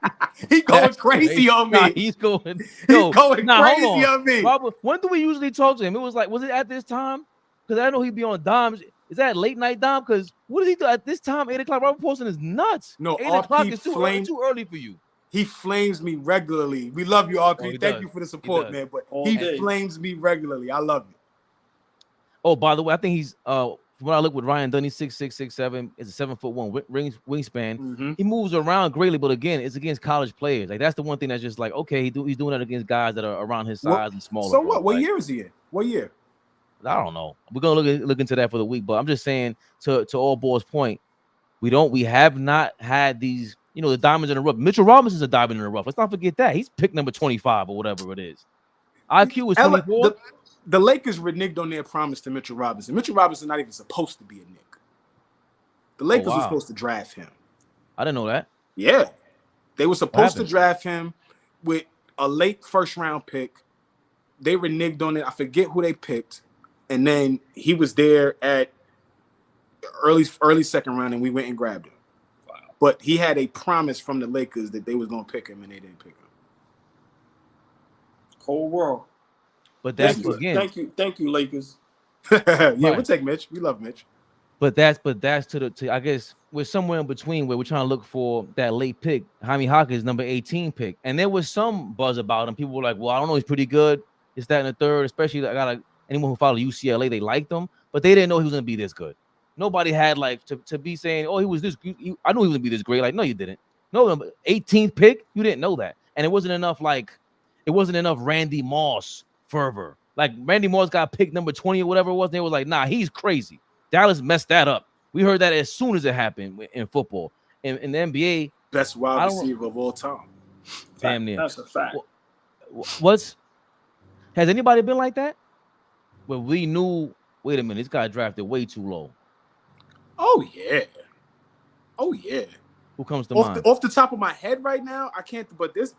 He going crazy on me. Nah, he's going crazy on me. Robert, when do we usually talk to him? It was like, was it at this time? Because I know he'd be on dimes. Is that late night dime? Because what does he do at this time? 8 o'clock. Robert Paulson is nuts. No, 8 o'clock is too early for you. He flames me regularly. We love you, RP. Thank you for the support, man. But he flames me regularly. I love you. Oh, by the way, I think he's when I look with Ryan Dunn, he's 6'6", 6'7", is a 7'1" wingspan. Mm-hmm. He moves around greatly, but again, it's against college players. Like that's the one thing that's just like, okay, he's doing that against guys that are around his size and smaller. So what? What year is he in? What year? I don't know. We're gonna look into that for the week, but I'm just saying to AllBall's point, we have not had these, you know, the diamonds in the rough. Mitchell Robinson's a diamond in the rough. Let's not forget that. He's pick number 25 or whatever it is. IQ is 24. The Lakers reneged on their promise to Mitchell Robinson. Mitchell Robinson not even supposed to be a Knick. The Lakers were supposed to draft him. I didn't know that. Yeah. They were supposed to draft him with a late first round pick. They reneged on it. I forget who they picked. And then he was there at early second round, and we went and grabbed him. Wow. But he had a promise from the Lakers that they was going to pick him, and they didn't pick him. Cold world. But that's thank you, Lakers. We'll take Mitch. We love Mitch. But that's to I guess we're somewhere in between where we're trying to look for that late pick. Jaime Jaquez, number 18 pick. And there was some buzz about him. People were like, well, I don't know, he's pretty good. It's that in the third, especially I got anyone who followed UCLA, they liked him, but they didn't know he was gonna be this good. nobody had like to be saying, oh, he was this. I knew he was gonna be this great. Like, no, you didn't. No, 18th pick, you didn't know that, and it wasn't enough. Like, it wasn't enough Randy Moss fervor. Like Randy Moss got picked number 20 or whatever it was. And they was like, nah, he's crazy. Dallas messed that up. We heard that as soon as it happened in football. In the NBA, best wide receiver of all time. Damn near. That's a fact. Has anybody been like that? Where we knew, wait a minute, this guy drafted way too low. Oh yeah. Oh yeah. Who comes to mind? Off the top of my head right now, I can't. But this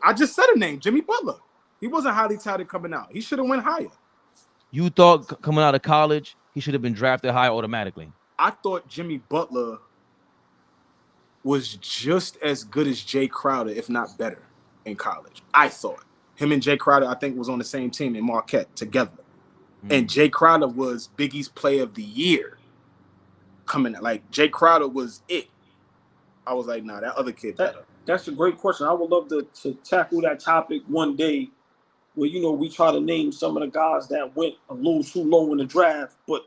I just said a name, Jimmy Butler. He wasn't highly touted coming out. He should have went higher. You thought coming out of college he should have been drafted high automatically? I thought Jimmy Butler was just as good as Jay Crowder, if not better, in college. I thought him and Jay Crowder, I think, was on the same team in Marquette together. And Jay Crowder was Big East Player of the Year coming out. Like, Jay Crowder was it. I was like, nah, that other kid better. That's a great question. I would love to tackle that topic one day where, you know, we try to name some of the guys that went a little too low in the draft, but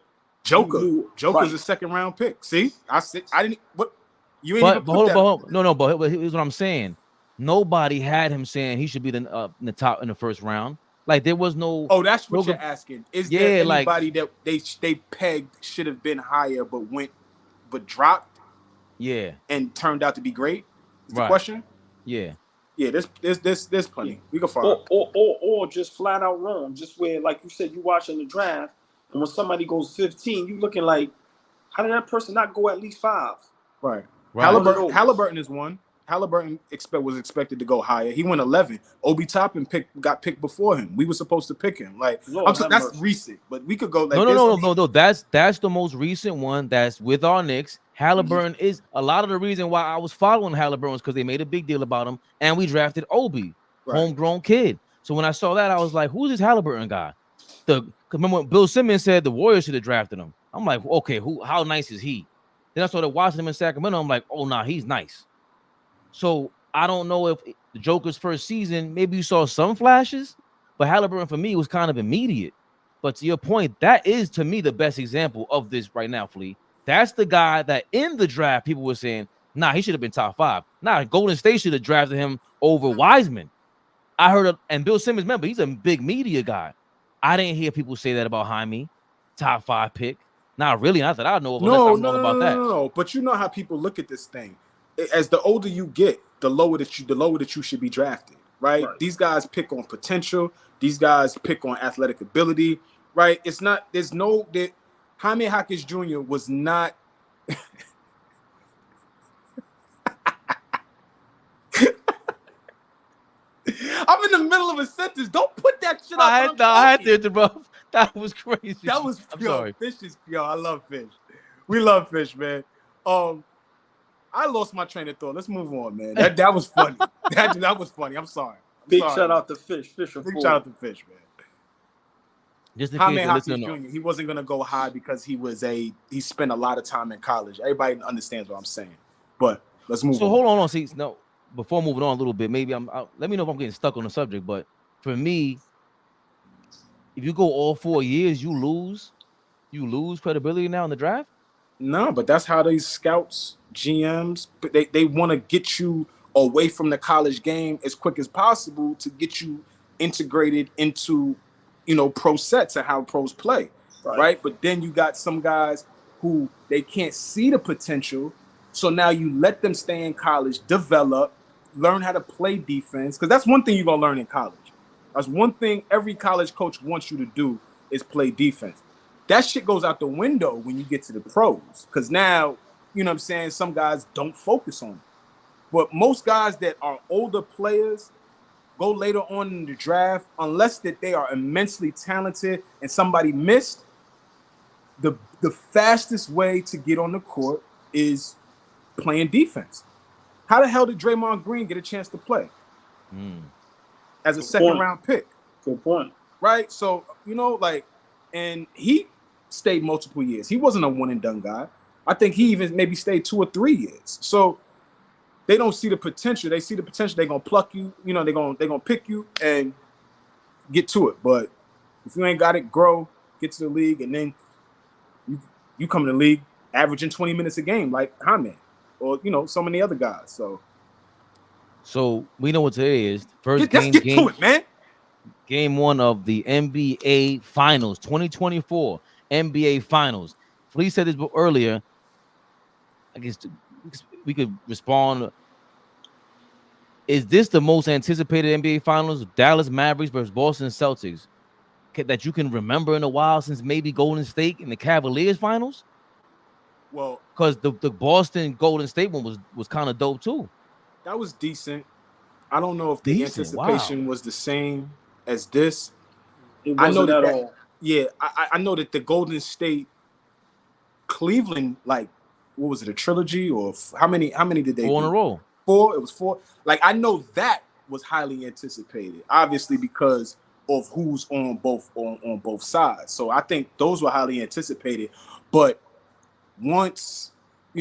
Joker's a second round pick. See? I didn't what you ain't even but hold on. But here's what I'm saying. Nobody had him saying he should be in the top in the first round. Like, there was no. Oh, that's what you're asking. Is there anybody that they pegged should have been higher but dropped? Yeah. And turned out to be great? Is the question? Yeah. Yeah, there's plenty. We can find. Or just flat out wrong. Just where, like you said, you watching the draft, and when somebody goes 15, you looking like, how did that person not go at least 5? Right. Halliburton is one. Halliburton was expected to go higher. He went 11. Obi Toppin got picked before him. We were supposed to pick him. Like, that's recent, but we could go. Like, no. That's the most recent one. That's with our Knicks. Halliburton is a lot of the reason why I was following Halliburton was because they made a big deal about him, and we drafted Obi, homegrown kid. So when I saw that, I was like, "Who's this Halliburton guy?" Remember when Bill Simmons said the Warriors should have drafted him? I'm like, okay, how nice is he? Then I started watching him in Sacramento. I'm like, oh, nah, he's nice. So I don't know if the Joker's first season, maybe you saw some flashes, but Halliburton for me was kind of immediate. But to your point, that is to me the best example of this right now, Flea. That's the guy that in the draft people were saying, nah, he should have been top 5. Nah, Golden State should have drafted him over Wiseman. I heard, and Bill Simmons, remember, he's a big media guy. I didn't hear people say that about Jaime, top 5 pick. Not really. Not that I know of. No. But you know how people look at this thing. As the older you get, the lower that you should be drafted, right? These guys pick on potential. These guys pick on athletic ability, right? Jaime Jaquez Jr. was not. I'm in the middle of a sentence. Don't put that shit up. I had to, bro. That was crazy. That was sorry. Fish is pure. I love Fish. We love Fish, man. I lost my train of thought. Let's move on, man. That was funny. that was funny. I'm sorry. Big shout out to Fish. Big shout out to Fish, man. Just in Jaime case Jaquez Jr. He wasn't gonna go high because he spent a lot of time in college. Everybody understands what I'm saying. But let's move on. So hold on. See, no, before moving on a little bit, maybe let me know if I'm getting stuck on the subject. But for me, if you go all 4 years, you lose credibility now in the draft. No, but that's how these scouts, GMs, they want to get you away from the college game as quick as possible to get you integrated into, pro sets and how pros play, right? But then you got some guys who they can't see the potential, so now you let them stay in college, develop, learn how to play defense, because that's one thing you're gonna learn in college. That's one thing every college coach wants you to do is play defense. That shit goes out the window when you get to the pros, because now, some guys don't focus on it. But most guys that are older players go later on in the draft, unless that they are immensely talented and somebody missed, the fastest way to get on the court is playing defense. How the hell did Draymond Green get a chance to play as a second-round pick? Good point. Right? So, and he stayed multiple years. He wasn't a one-and-done guy. I think he even maybe stayed 2 or 3 years. So they don't see the potential. They see the potential. They're going to pluck you. They're going to pick you and get to it. But if you ain't got it, grow, get to the league, and then you come in the league averaging 20 minutes a game like Hamed or, so many other guys. So we know what today is. First Let's get to it, man. Game 1 of the NBA Finals, 2024 NBA Finals. Flea said this earlier. I guess we could respond. Is this the most anticipated NBA Finals? Dallas Mavericks versus Boston Celtics that you can remember in a while since maybe Golden State and the Cavaliers Finals? Well, because the Boston Golden State one was kind of dope too. That was decent. I don't know if the anticipation was the same as this. It wasn't at all. Yeah, I know that the Golden State Cleveland, like, what was it, a trilogy or how many did they do? 4 in a row. 4. It was 4. Like, I know that was highly anticipated, obviously because of who's on both sides. So I think those were highly anticipated. But once,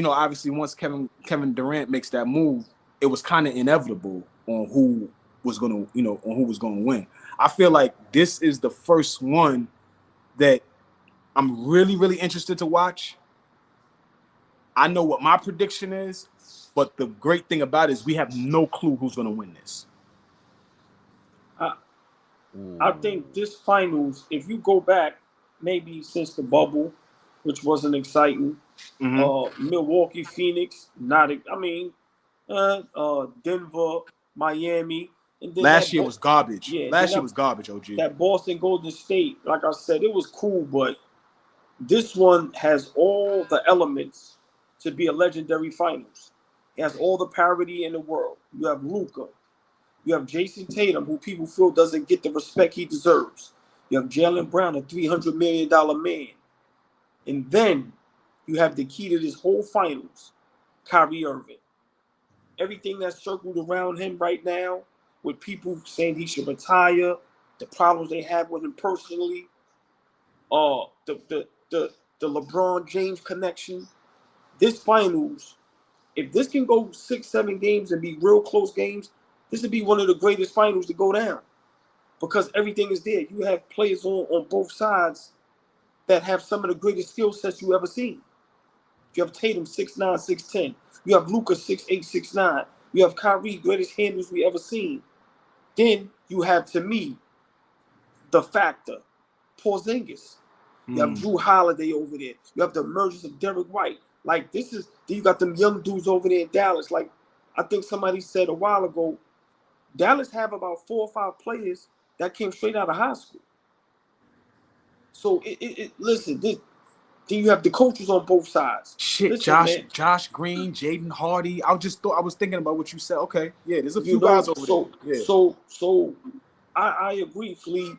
obviously once Kevin Durant makes that move, it was kind of inevitable on who was gonna win. I feel like this is the first one that I'm really, really interested to watch. I know what my prediction is, but the great thing about it is we have no clue who's gonna win this. I think this finals, if you go back maybe since the bubble, which wasn't exciting, Milwaukee, Phoenix, Denver, Miami. And then last year was garbage. Yeah, last year was garbage, OG. That Boston Golden State, like I said, it was cool, but this one has all the elements to be a legendary finals. It has all the parity in the world. You have Luka. You have Jason Tatum, who people feel doesn't get the respect he deserves. You have Jaylen Brown, a $300 million man. And then you have the key to this whole finals, Kyrie Irving. Everything that's circled around him right now, with people saying he should retire, the problems they have with him personally, the LeBron James connection. This finals, if this can go 6-7 games and be real close games, this would be one of the greatest finals to go down because everything is there. You have players on both sides that have some of the greatest skill sets you ever seen. You have Tatum 6'9", 6'10". You have Luka 6'8", 6'9". You have Kyrie, greatest handles we ever seen. Then you have, to me, the factor, Porzingis. You have Drew Holiday over there. You have the emergence of Derek White. Like, then you got them young dudes over there in Dallas. Like, I think somebody said a while ago, Dallas have about 4 or 5 players that came straight out of high school. So listen, then you have the coaches on both sides. Shit, listen, Josh Green, Jaden Hardy. I was thinking about what you said. Okay, yeah, there's a few guys over there. Yeah. So I agree, Flea.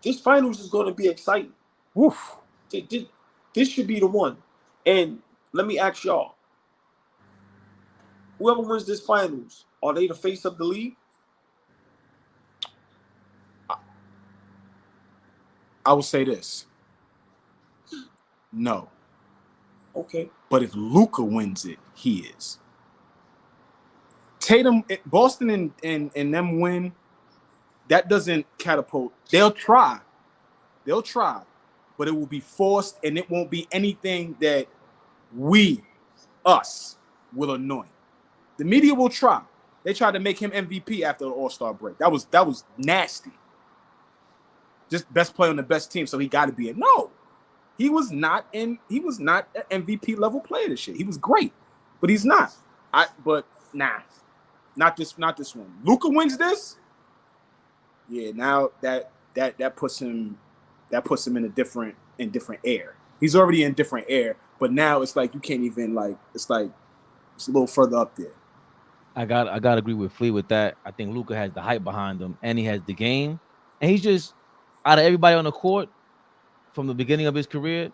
This finals is going to be exciting. Woof. This should be the one. And let me ask y'all, whoever wins this finals, are they the face of the league? I will say this. No. Okay. But if Luka wins it, he is. Tatum, Boston and them win, that doesn't catapult. They'll try, but it will be forced and it won't be anything that us, will annoy. The media will try. They tried to make him MVP after the All-Star break. That was nasty. Just best player on the best team, so he got to be it. No, he was not an MVP level player this year. He was great, but he's not. Not this one. Luka wins this. Yeah, now that puts him in different air. He's already in different air, but now it's like you can't even it's a little further up there. I gotta agree with Flea with that. I think Luka has the hype behind him, and he has the game, and he's just out of everybody on the court from the beginning of his career.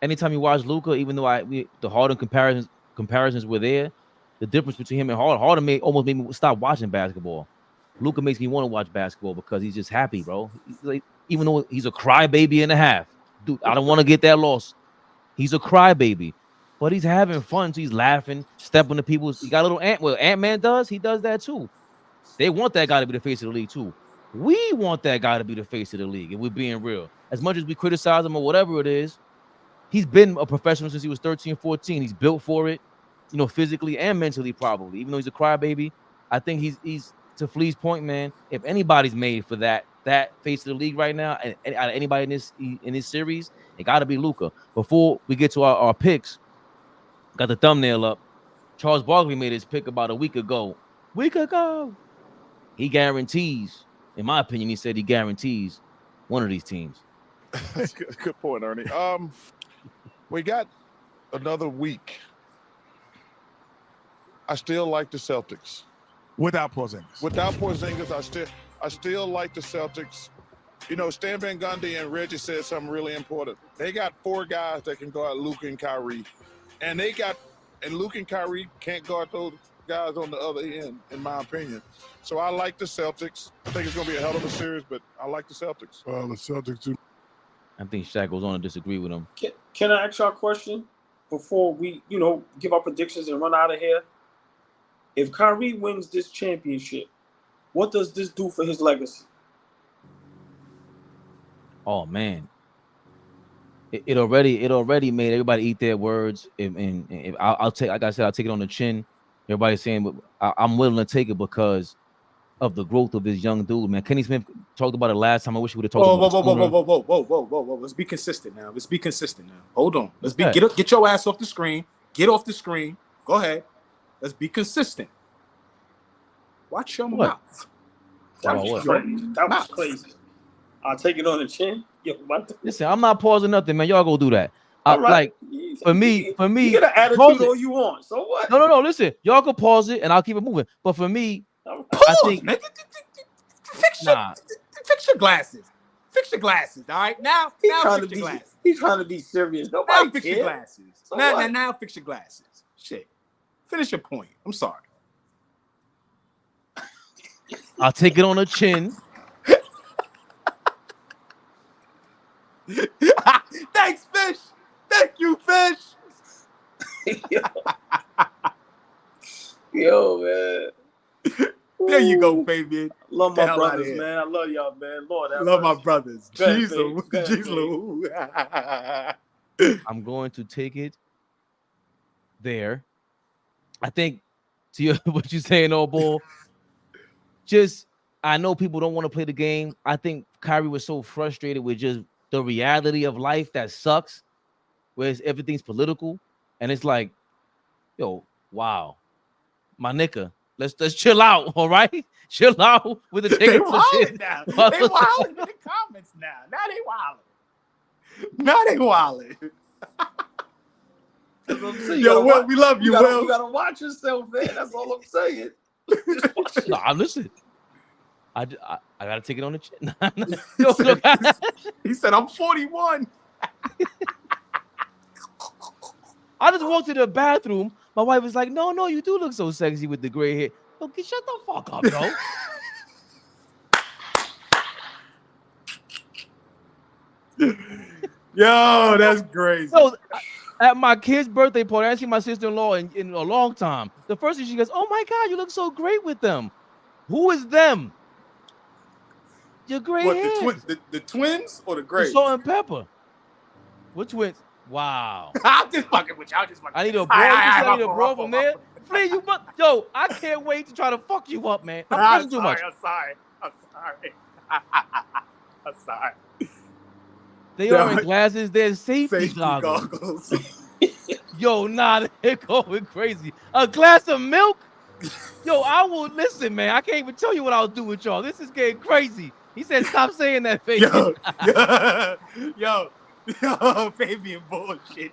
Anytime you watch Luka, even though the Harden comparisons were there, the difference between him and Harden almost made me stop watching basketball. Luka makes me want to watch basketball because he's just happy, bro. Even though he's a crybaby and a half, dude, I don't want to get that lost. He's a crybaby. But he's having fun, so he's laughing, stepping to people. He got a little Ant-Man does. He does that too. They want that guy to be the face of the league too. We want that guy to be the face of the league, and we're being real. As much as we criticize him or whatever it is, he's been a professional since he was 13, 14. He's built for it, you know, physically and mentally, probably. Even though he's a crybaby, I think he's to Flea's point, man. If anybody's made for that face of the league right now, and out of anybody in this series, it got to be Luka. Before we get to our picks, got the thumbnail up. Charles Barkley made his pick about a week ago. He guarantees, in my opinion, he said he guarantees one of these teams. Good point, Ernie. We got another week. I still like the Celtics. Without Porzingis. Without Porzingis, I still like the Celtics. You know, Stan Van Gundy and Reggie said something really important. They got 4 guys that can guard Luka and Kyrie. And Luka and Kyrie can't guard those guys on the other end, in my opinion. So I like the Celtics. I think it's going to be a hell of a series, but I like the Celtics. Well, the Celtics do. I think Shaq goes on to disagree with him. Can I ask y'all a question before we, give our predictions and run out of here? If Kyrie wins this championship, what does this do for his legacy? Oh man, it already made everybody eat their words. And I'll take, like I said, I'll take it on the chin. Everybody's saying I'm willing to take it because of the growth of this young dude, man. Kenny Smith talked about it last time. I wish we would have talked about it. Whoa. Let's be consistent now. Hold on. Get your ass off the screen. Get off the screen. Go ahead. Let's be consistent. Watch your mouth. That was crazy. I'll take it on the chin. Listen, I'm not pausing nothing, man. Y'all go do that. Like for me, you get an attitude all you want. So what? No. Listen, y'all can pause it and I'll keep it moving. But for me, I think fix your glasses. Fix your glasses. All right. Now fix your glasses. He's trying to be serious. Nobody fix your glasses. So now fix your glasses. Shit. Finish your point. I'm sorry. I'll take it on the chin. Thanks, Fish. Thank you, Fish. Yo, man. There you go, Fabian. Love my brothers, man. I love y'all, man. Lord, love my brothers. Jesus. I'm going to take it there. I think to what you're saying, AllBall, I know people don't want to play the game. I think Kyrie was so frustrated with just the reality of life that sucks, where everything's political, and it's like, yo, wow, my nigga, let's chill out, all right? Chill out with the tickets and shit. Now. They wilding in the comments now. Now they wilding. Yo, we love you, Will. You gotta watch yourself, man. That's all I'm saying. Nah, listen. I gotta take it on the chin. He said, I'm 41. I just walked to the bathroom. My wife was like, no, you do look so sexy with the gray hair. Okay, shut the fuck up, yo. Yo, that's crazy. So, at my kid's birthday party, I didn't see my sister-in-law in a long time. The first thing she goes, oh my God, you look so great with them. Who is them? Your gray hair. The twins or the gray? The Salt and Pepper. What twins? Wow. I'm just fucking with you. I need a bro. I need a bro from there. Flea, yo, I can't wait to try to fuck you up, man. I'm too much. I'm sorry. They aren't glasses. They're safety goggles. Yo, nah, they're going crazy. A glass of milk? Yo, I will listen, man. I can't even tell you what I'll do with y'all. This is getting crazy. He said, stop saying that, Fabian. Yo, Fabian bullshit.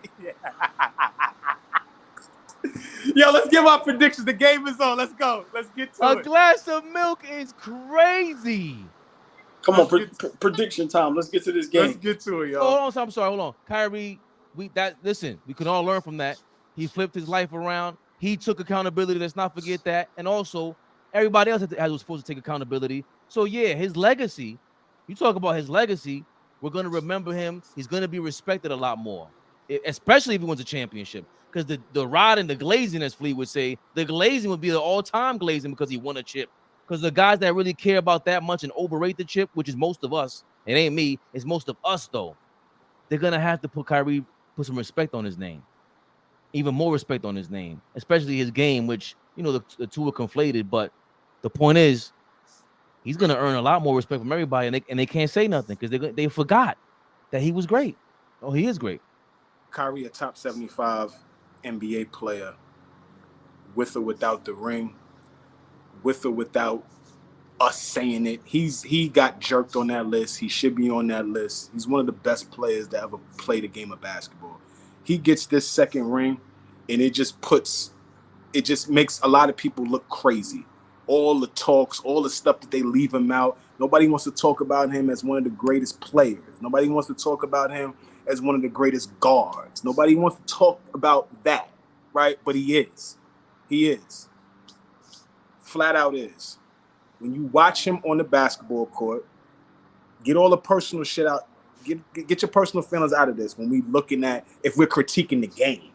Yo, let's give our predictions. The game is on. Let's go. Let's get to it. A glass of milk is crazy. Come on, prediction time. Let's get to this game. Let's get to it, yo. Hold on, I'm sorry. Hold on. Kyrie, we can all learn from that. He flipped his life around. He took accountability. Let's not forget that. And also, everybody else was supposed to take accountability. So, yeah, his legacy, you talk about his legacy, we're going to remember him. He's going to be respected a lot more, especially if he wins a championship. Because the rod and the glazing, as Flea would say, the glazing would be the all-time glazing because he won a chip. Because the guys that really care about that much and overrate the chip, which is most of us, it ain't me, it's most of us, though, they're going to have to put put some respect on his name, even more respect on his name, especially his game, which, you know, the two are conflated. But the point is, he's going to earn a lot more respect from everybody, and they can't say nothing because they forgot that he was great. Oh, he is great. Kyrie, a top 75 NBA player, with or without the ring, with or without us saying it. He got jerked on that list. He should be on that list. He's one of the best players that ever played a game of basketball. He gets this second ring, and it just makes a lot of people look crazy. All the talks, all the stuff that they leave him out. Nobody wants to talk about him as one of the greatest players. Nobody wants to talk about him as one of the greatest guards. Nobody wants to talk about that, right? But he is. He is. Flat out is. When you watch him on the basketball court, get all the personal shit out. Get your personal feelings out of this when we looking at, if we're critiquing the game,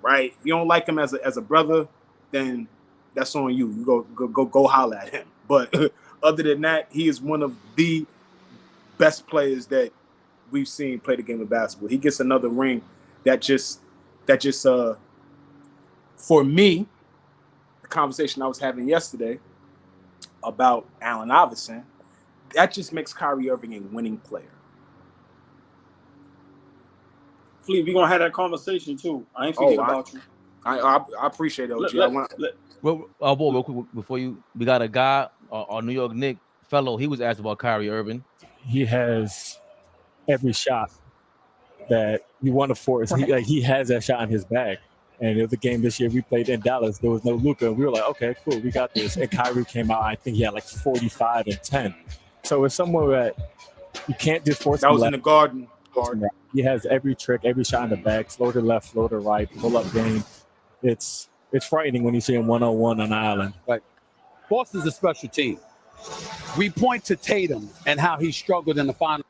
right? If you don't like him as a brother, then that's on you. You go holler at him. But other than that, he is one of the best players that we've seen play the game of basketball. He gets another ring that just for me, the conversation I was having yesterday about Allen Iverson, that just makes Kyrie Irving a winning player. Fleet, we're gonna have that conversation too. I ain't forget about you. I appreciate it, OG. Real quick before we got a guy, our New York Knicks fellow. He was asked about Kyrie Irving. He has every shot that you want to force. He has that shot in his bag. And it was the game this year we played in Dallas. There was no Luka, and we were like, okay, cool, we got this. And Kyrie came out. I think he had like 45 and 10. So it's somewhere that you can't just force. That was in the Garden. Hard. He has every trick, every shot in the bag, floater left, floater right, pull-up game. It's frightening when you see him one-on-one on the island. Right. Boston's a special team. We point to Tatum and how he struggled in the final.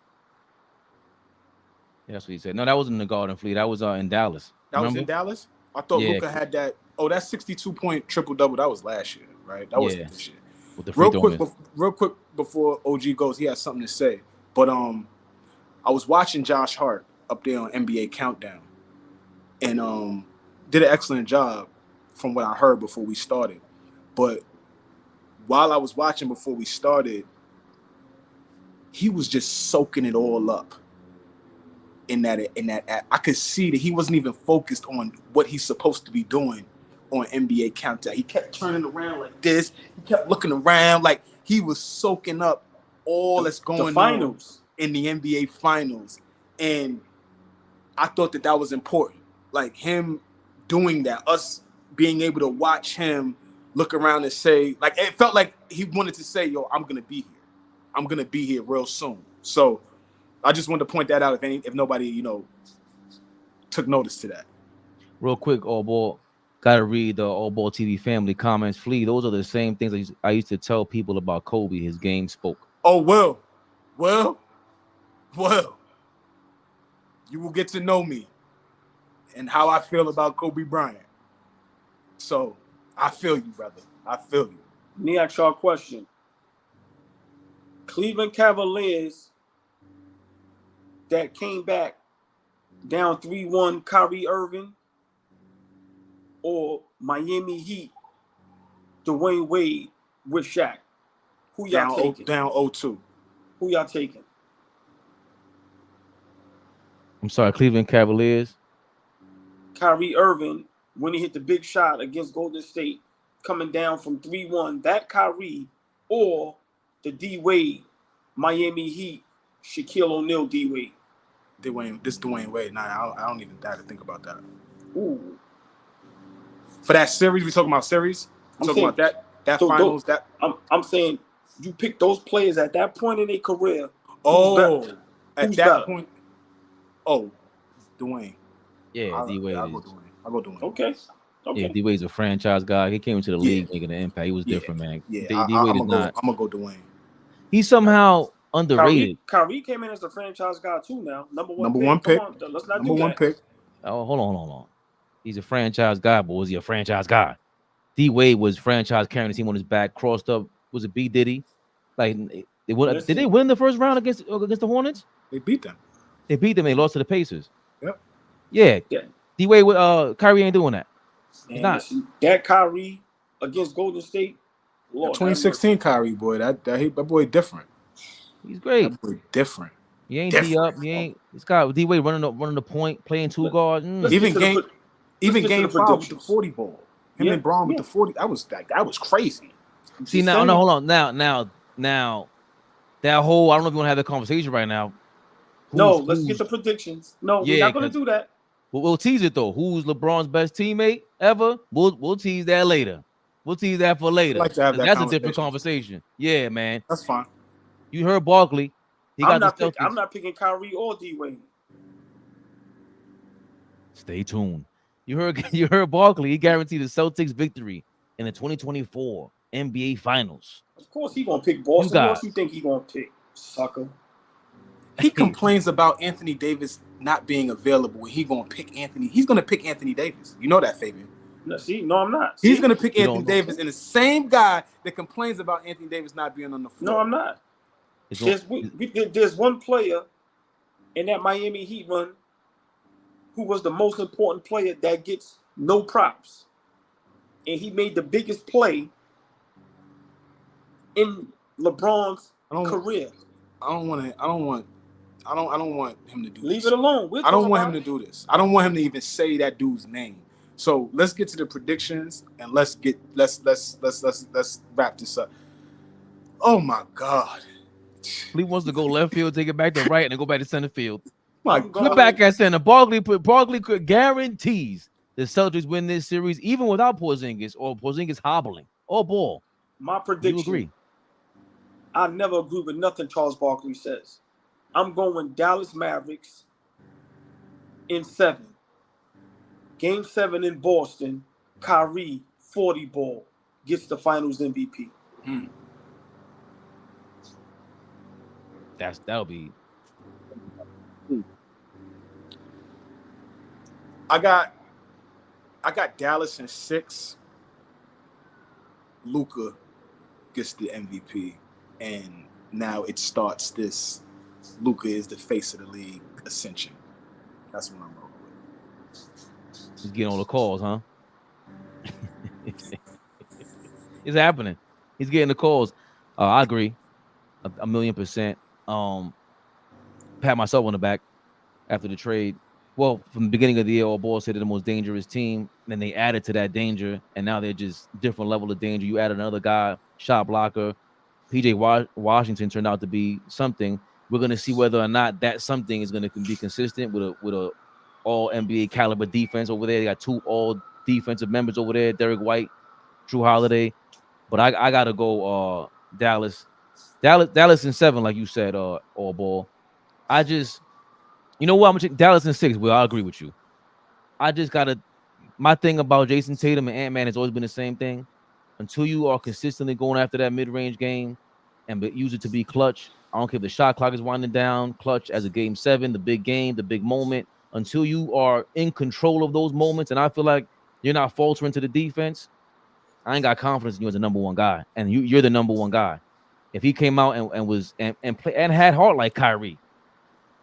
Yeah, that's what he said. No, that wasn't in the Garden, Fleet. That was in Dallas. That was in Dallas? I thought Luka had that. Oh, that 62-point triple-double. That was last year, right? That wasn't this year. Real quick before OG goes, he has something to say. But I was watching Josh Hart up there on NBA Countdown, and did an excellent job from what I heard before we started. But while I was watching before we started, he was just soaking it all up. In that I could see that he wasn't even focused on what he's supposed to be doing on NBA Countdown. He kept turning around like this. He kept looking around like he was soaking up all that's going on in the NBA Finals. And I thought that was important. Like him doing that, us being able to watch him look around and say, like, it felt like he wanted to say, yo, I'm going to be here. I'm going to be here real soon. So I just wanted to point that out if nobody, took notice to that. Real quick, AllBall, gotta read the AllBall TV family comments. Flea, those are the same things I used to tell people about Kobe. His game spoke. Oh, well, you will get to know me and how I feel about Kobe Bryant. So I feel you, brother. I feel you. Let me ask y'all a question. Cleveland Cavaliers that came back down 3-1, Kyrie Irving, or Miami Heat, Dwayne Wade with Shaq? Who y'all taking? Down 0-2. Who y'all taking? I'm sorry, Cleveland Cavaliers. Kyrie Irving, when he hit the big shot against Golden State, coming down from 3-1, that Kyrie, or the D-Wade, Miami Heat, Shaquille O'Neal D-Wade? Dwayne Wade. Nah, I don't even dare to think about that. Ooh. For that series, we talking about series? I'm talking about that finals. I'm saying you pick those players at that point in their career. At that point. Oh, Dwayne. Yeah, D-Wade. I'll go Dwayne. Okay. Yeah, D-Wade's a franchise guy. He came into the league making an impact. He was different, man. Yeah, D-Wade is not. I'm gonna go Dwayne. He's somehow underrated. Kyrie came in as a franchise guy too. Now, number one pick. Let's not number do one that. pick. Oh, hold on. He's a franchise guy, but was he a franchise guy? D-Wade was franchise carrying the team on his back, crossed up. Was it B Diddy? Like did they win the first round against the Hornets? They beat them. They beat them. They lost to the Pacers. Yep. Yeah. Yeah. D-Wade with Kyrie ain't doing that. And not. listen, that Kyrie against Golden State, Lord, 2016 Kyrie, boy, that boy different. He's great. That boy different. He ain't Different. D up. He ain't. It's got D-Wade running the point, playing two guard. Even game 5 with the 40 ball. Him and Braun with the 40. That was crazy. See now, no, hold on. Now, that whole I don't know if you want to have that conversation right now. Let's get the predictions. No, we're not gonna do that. We'll tease it though. Who's LeBron's best teammate ever? We'll tease that later. We'll tease that for later. I'd like to have that That's a different conversation. Yeah, man. That's fine. You heard Barkley. I'm not picking Kyrie or D-Wade. Stay tuned. You heard Barkley. He guaranteed the Celtics victory in the 2024 NBA Finals. Of course, he gonna pick Boston. Who else you think he gonna pick, sucker? He complains about Anthony Davis not being available. He gonna pick Anthony. He's gonna pick Anthony Davis. You know that, Fabian. No, I'm not. He's gonna pick Anthony Davis, and the same guy that complains about Anthony Davis not being on the floor. No, I'm not. There's one player in that Miami Heat run who was the most important player that gets no props, and he made the biggest play in LeBron's career. I don't want him to do this. Leave it alone. I don't want him to do this. I don't want him to even say that dude's name. So let's get to the predictions and let's wrap this up. Oh my God. Lee wants to go left field, take it back to right, and then go back to center field. Put back at center. Barkley could guarantees the Celtics win this series even without Porzingis or Porzingis hobbling or ball. My prediction. You agree? I never agree with nothing Charles Barkley says. I'm going Dallas Mavericks in 7. Game 7 in Boston. Kyrie 40 ball gets the Finals MVP. That'll be. I got Dallas in 6. Luka gets the MVP, and now it starts this. Luka is the face of the league ascension. That's what I'm rolling with. He's getting all the calls, huh? It's happening. He's getting the calls. I agree, a million %. Pat myself on the back after the trade. Well, from the beginning of the year, AllBall said they're the most dangerous team. Then they added to that danger, and now they're just different level of danger. You add another guy, shot blocker. PJ Washington turned out to be something. We're gonna see whether or not that something is gonna be consistent with a all NBA caliber defense over there. They got 2 all defensive members over there, Derek White, Drew Holiday. But I gotta go Dallas in 7, like you said, AllBall. You know what? I'm gonna take Dallas in 6. Well, I agree with you. I just gotta. My thing about Jason Tatum and Ant-Man has always been the same thing. Until you are consistently going after that mid-range game and use it to be clutch. I don't care if the shot clock is winding down. Clutch as a game 7, the big game, the big moment. Until you are in control of those moments, and I feel like you're not faltering to the defense, I ain't got confidence in you as a number 1 guy, and you're the number 1 guy. If he came out and play and had heart like Kyrie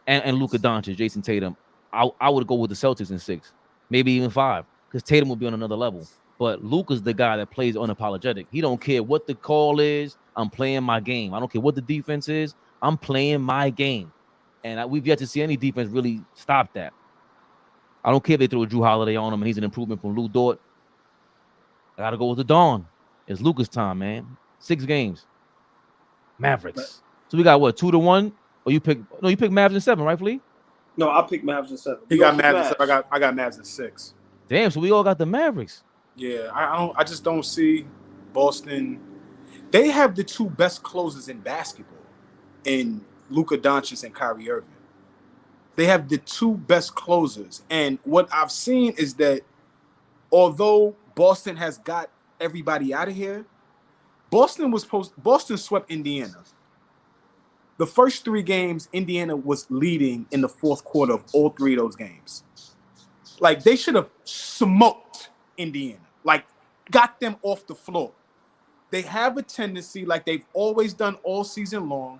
and Luka Doncic, Jason Tatum, I would go with the Celtics in 6, maybe even 5, because Tatum would be on another level. But Luka's the guy that plays unapologetic. He don't care what the call is. I'm playing my game. I don't care what the defense is. I'm playing my game, and we've yet to see any defense really stop that. I don't care if they throw Drew Holiday on him and he's an improvement from Lou Dort. I got to go with the Dawn. It's Luka's time, man. 6 games. Mavericks. So we got what, 2-1? Or you pick Mavs in 7, right, Flea? No, I picked Mavs in 7. He got Mavs in 7. I got Mavs in 6. Damn, so we all got the Mavericks. Yeah, I just don't see Boston. They have the 2 best closers in basketball in Luka Doncic and Kyrie Irving. They have the 2 best closers. And what I've seen is that although Boston has got everybody out of here, Boston swept Indiana. The first 3 games, Indiana was leading in the 4th quarter of all 3 of those games. Like, they should have smoked Indiana. Like, got them off the floor. They have a tendency, like they've always done all season long,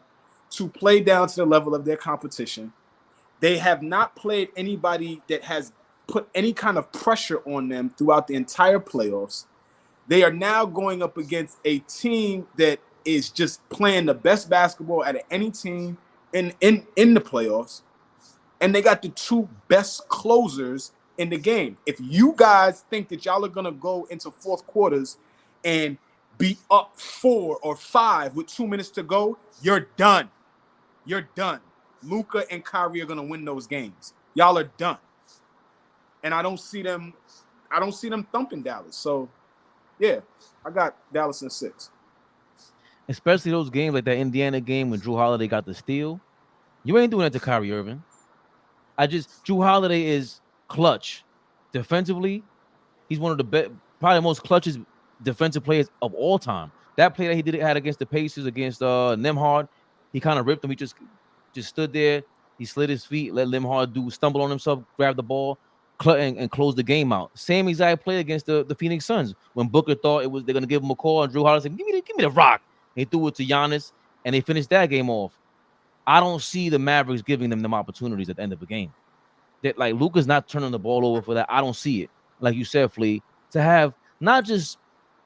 to play down to the level of their competition. They have not played anybody that has put any kind of pressure on them throughout the entire playoffs. They are now going up against a team that is just playing the best basketball out of any team in the playoffs. And they got the two best closers in the game. If you guys think that y'all are going to go into fourth quarters and be up 4 or 5 with 2 minutes to go, you're done. You're done. Luka and Kyrie are going to win those games. Y'all are done. And I don't see them thumping Dallas. So, yeah, I got Dallas in 6. Especially those games like that Indiana game when Drew Holiday got the steal. You ain't doing that to Kyrie Irving. Drew Holiday is clutch. Defensively, he's one of the best, probably the most clutchest defensive players of all time. That play that he had against the Pacers, against Nembhard, he kind of ripped him. He just stood there. He slid his feet, let Nembhard stumble on himself, grab the ball, and close the game out. Same exact play against the Phoenix Suns when Booker thought they're going to give him a call, and Drew Holiday said, give me the rock. And he threw it to Giannis, and they finished that game off. I don't see the Mavericks giving them opportunities at the end of the game. That like Luka's not turning the ball over for that. I don't see it. Like you said, Flea, to have not just,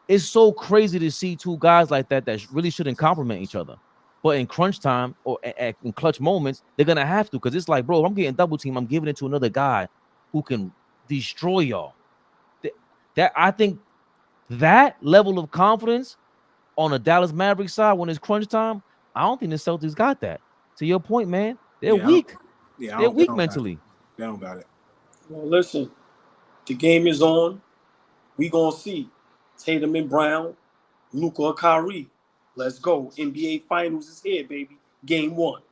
it's so crazy to see two guys like that really shouldn't complement each other. But in crunch time or in clutch moments, they're gonna have to, because it's like, bro, I'm getting double team. I'm giving it to another guy who can destroy y'all. That I think that level of confidence on a Dallas Mavericks side when it's crunch time, I don't think the Celtics got that. To your point, man, they're weak. They're weak mentally. They don't got it. Well, listen, the game is on. We gonna see Tatum and Brown, Luka or Kyrie. Let's go. NBA Finals is here, baby. Game 1.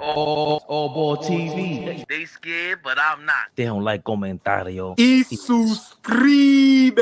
AllBall TV. They scared, but I'm not. They don't like comentario. Y suscribe.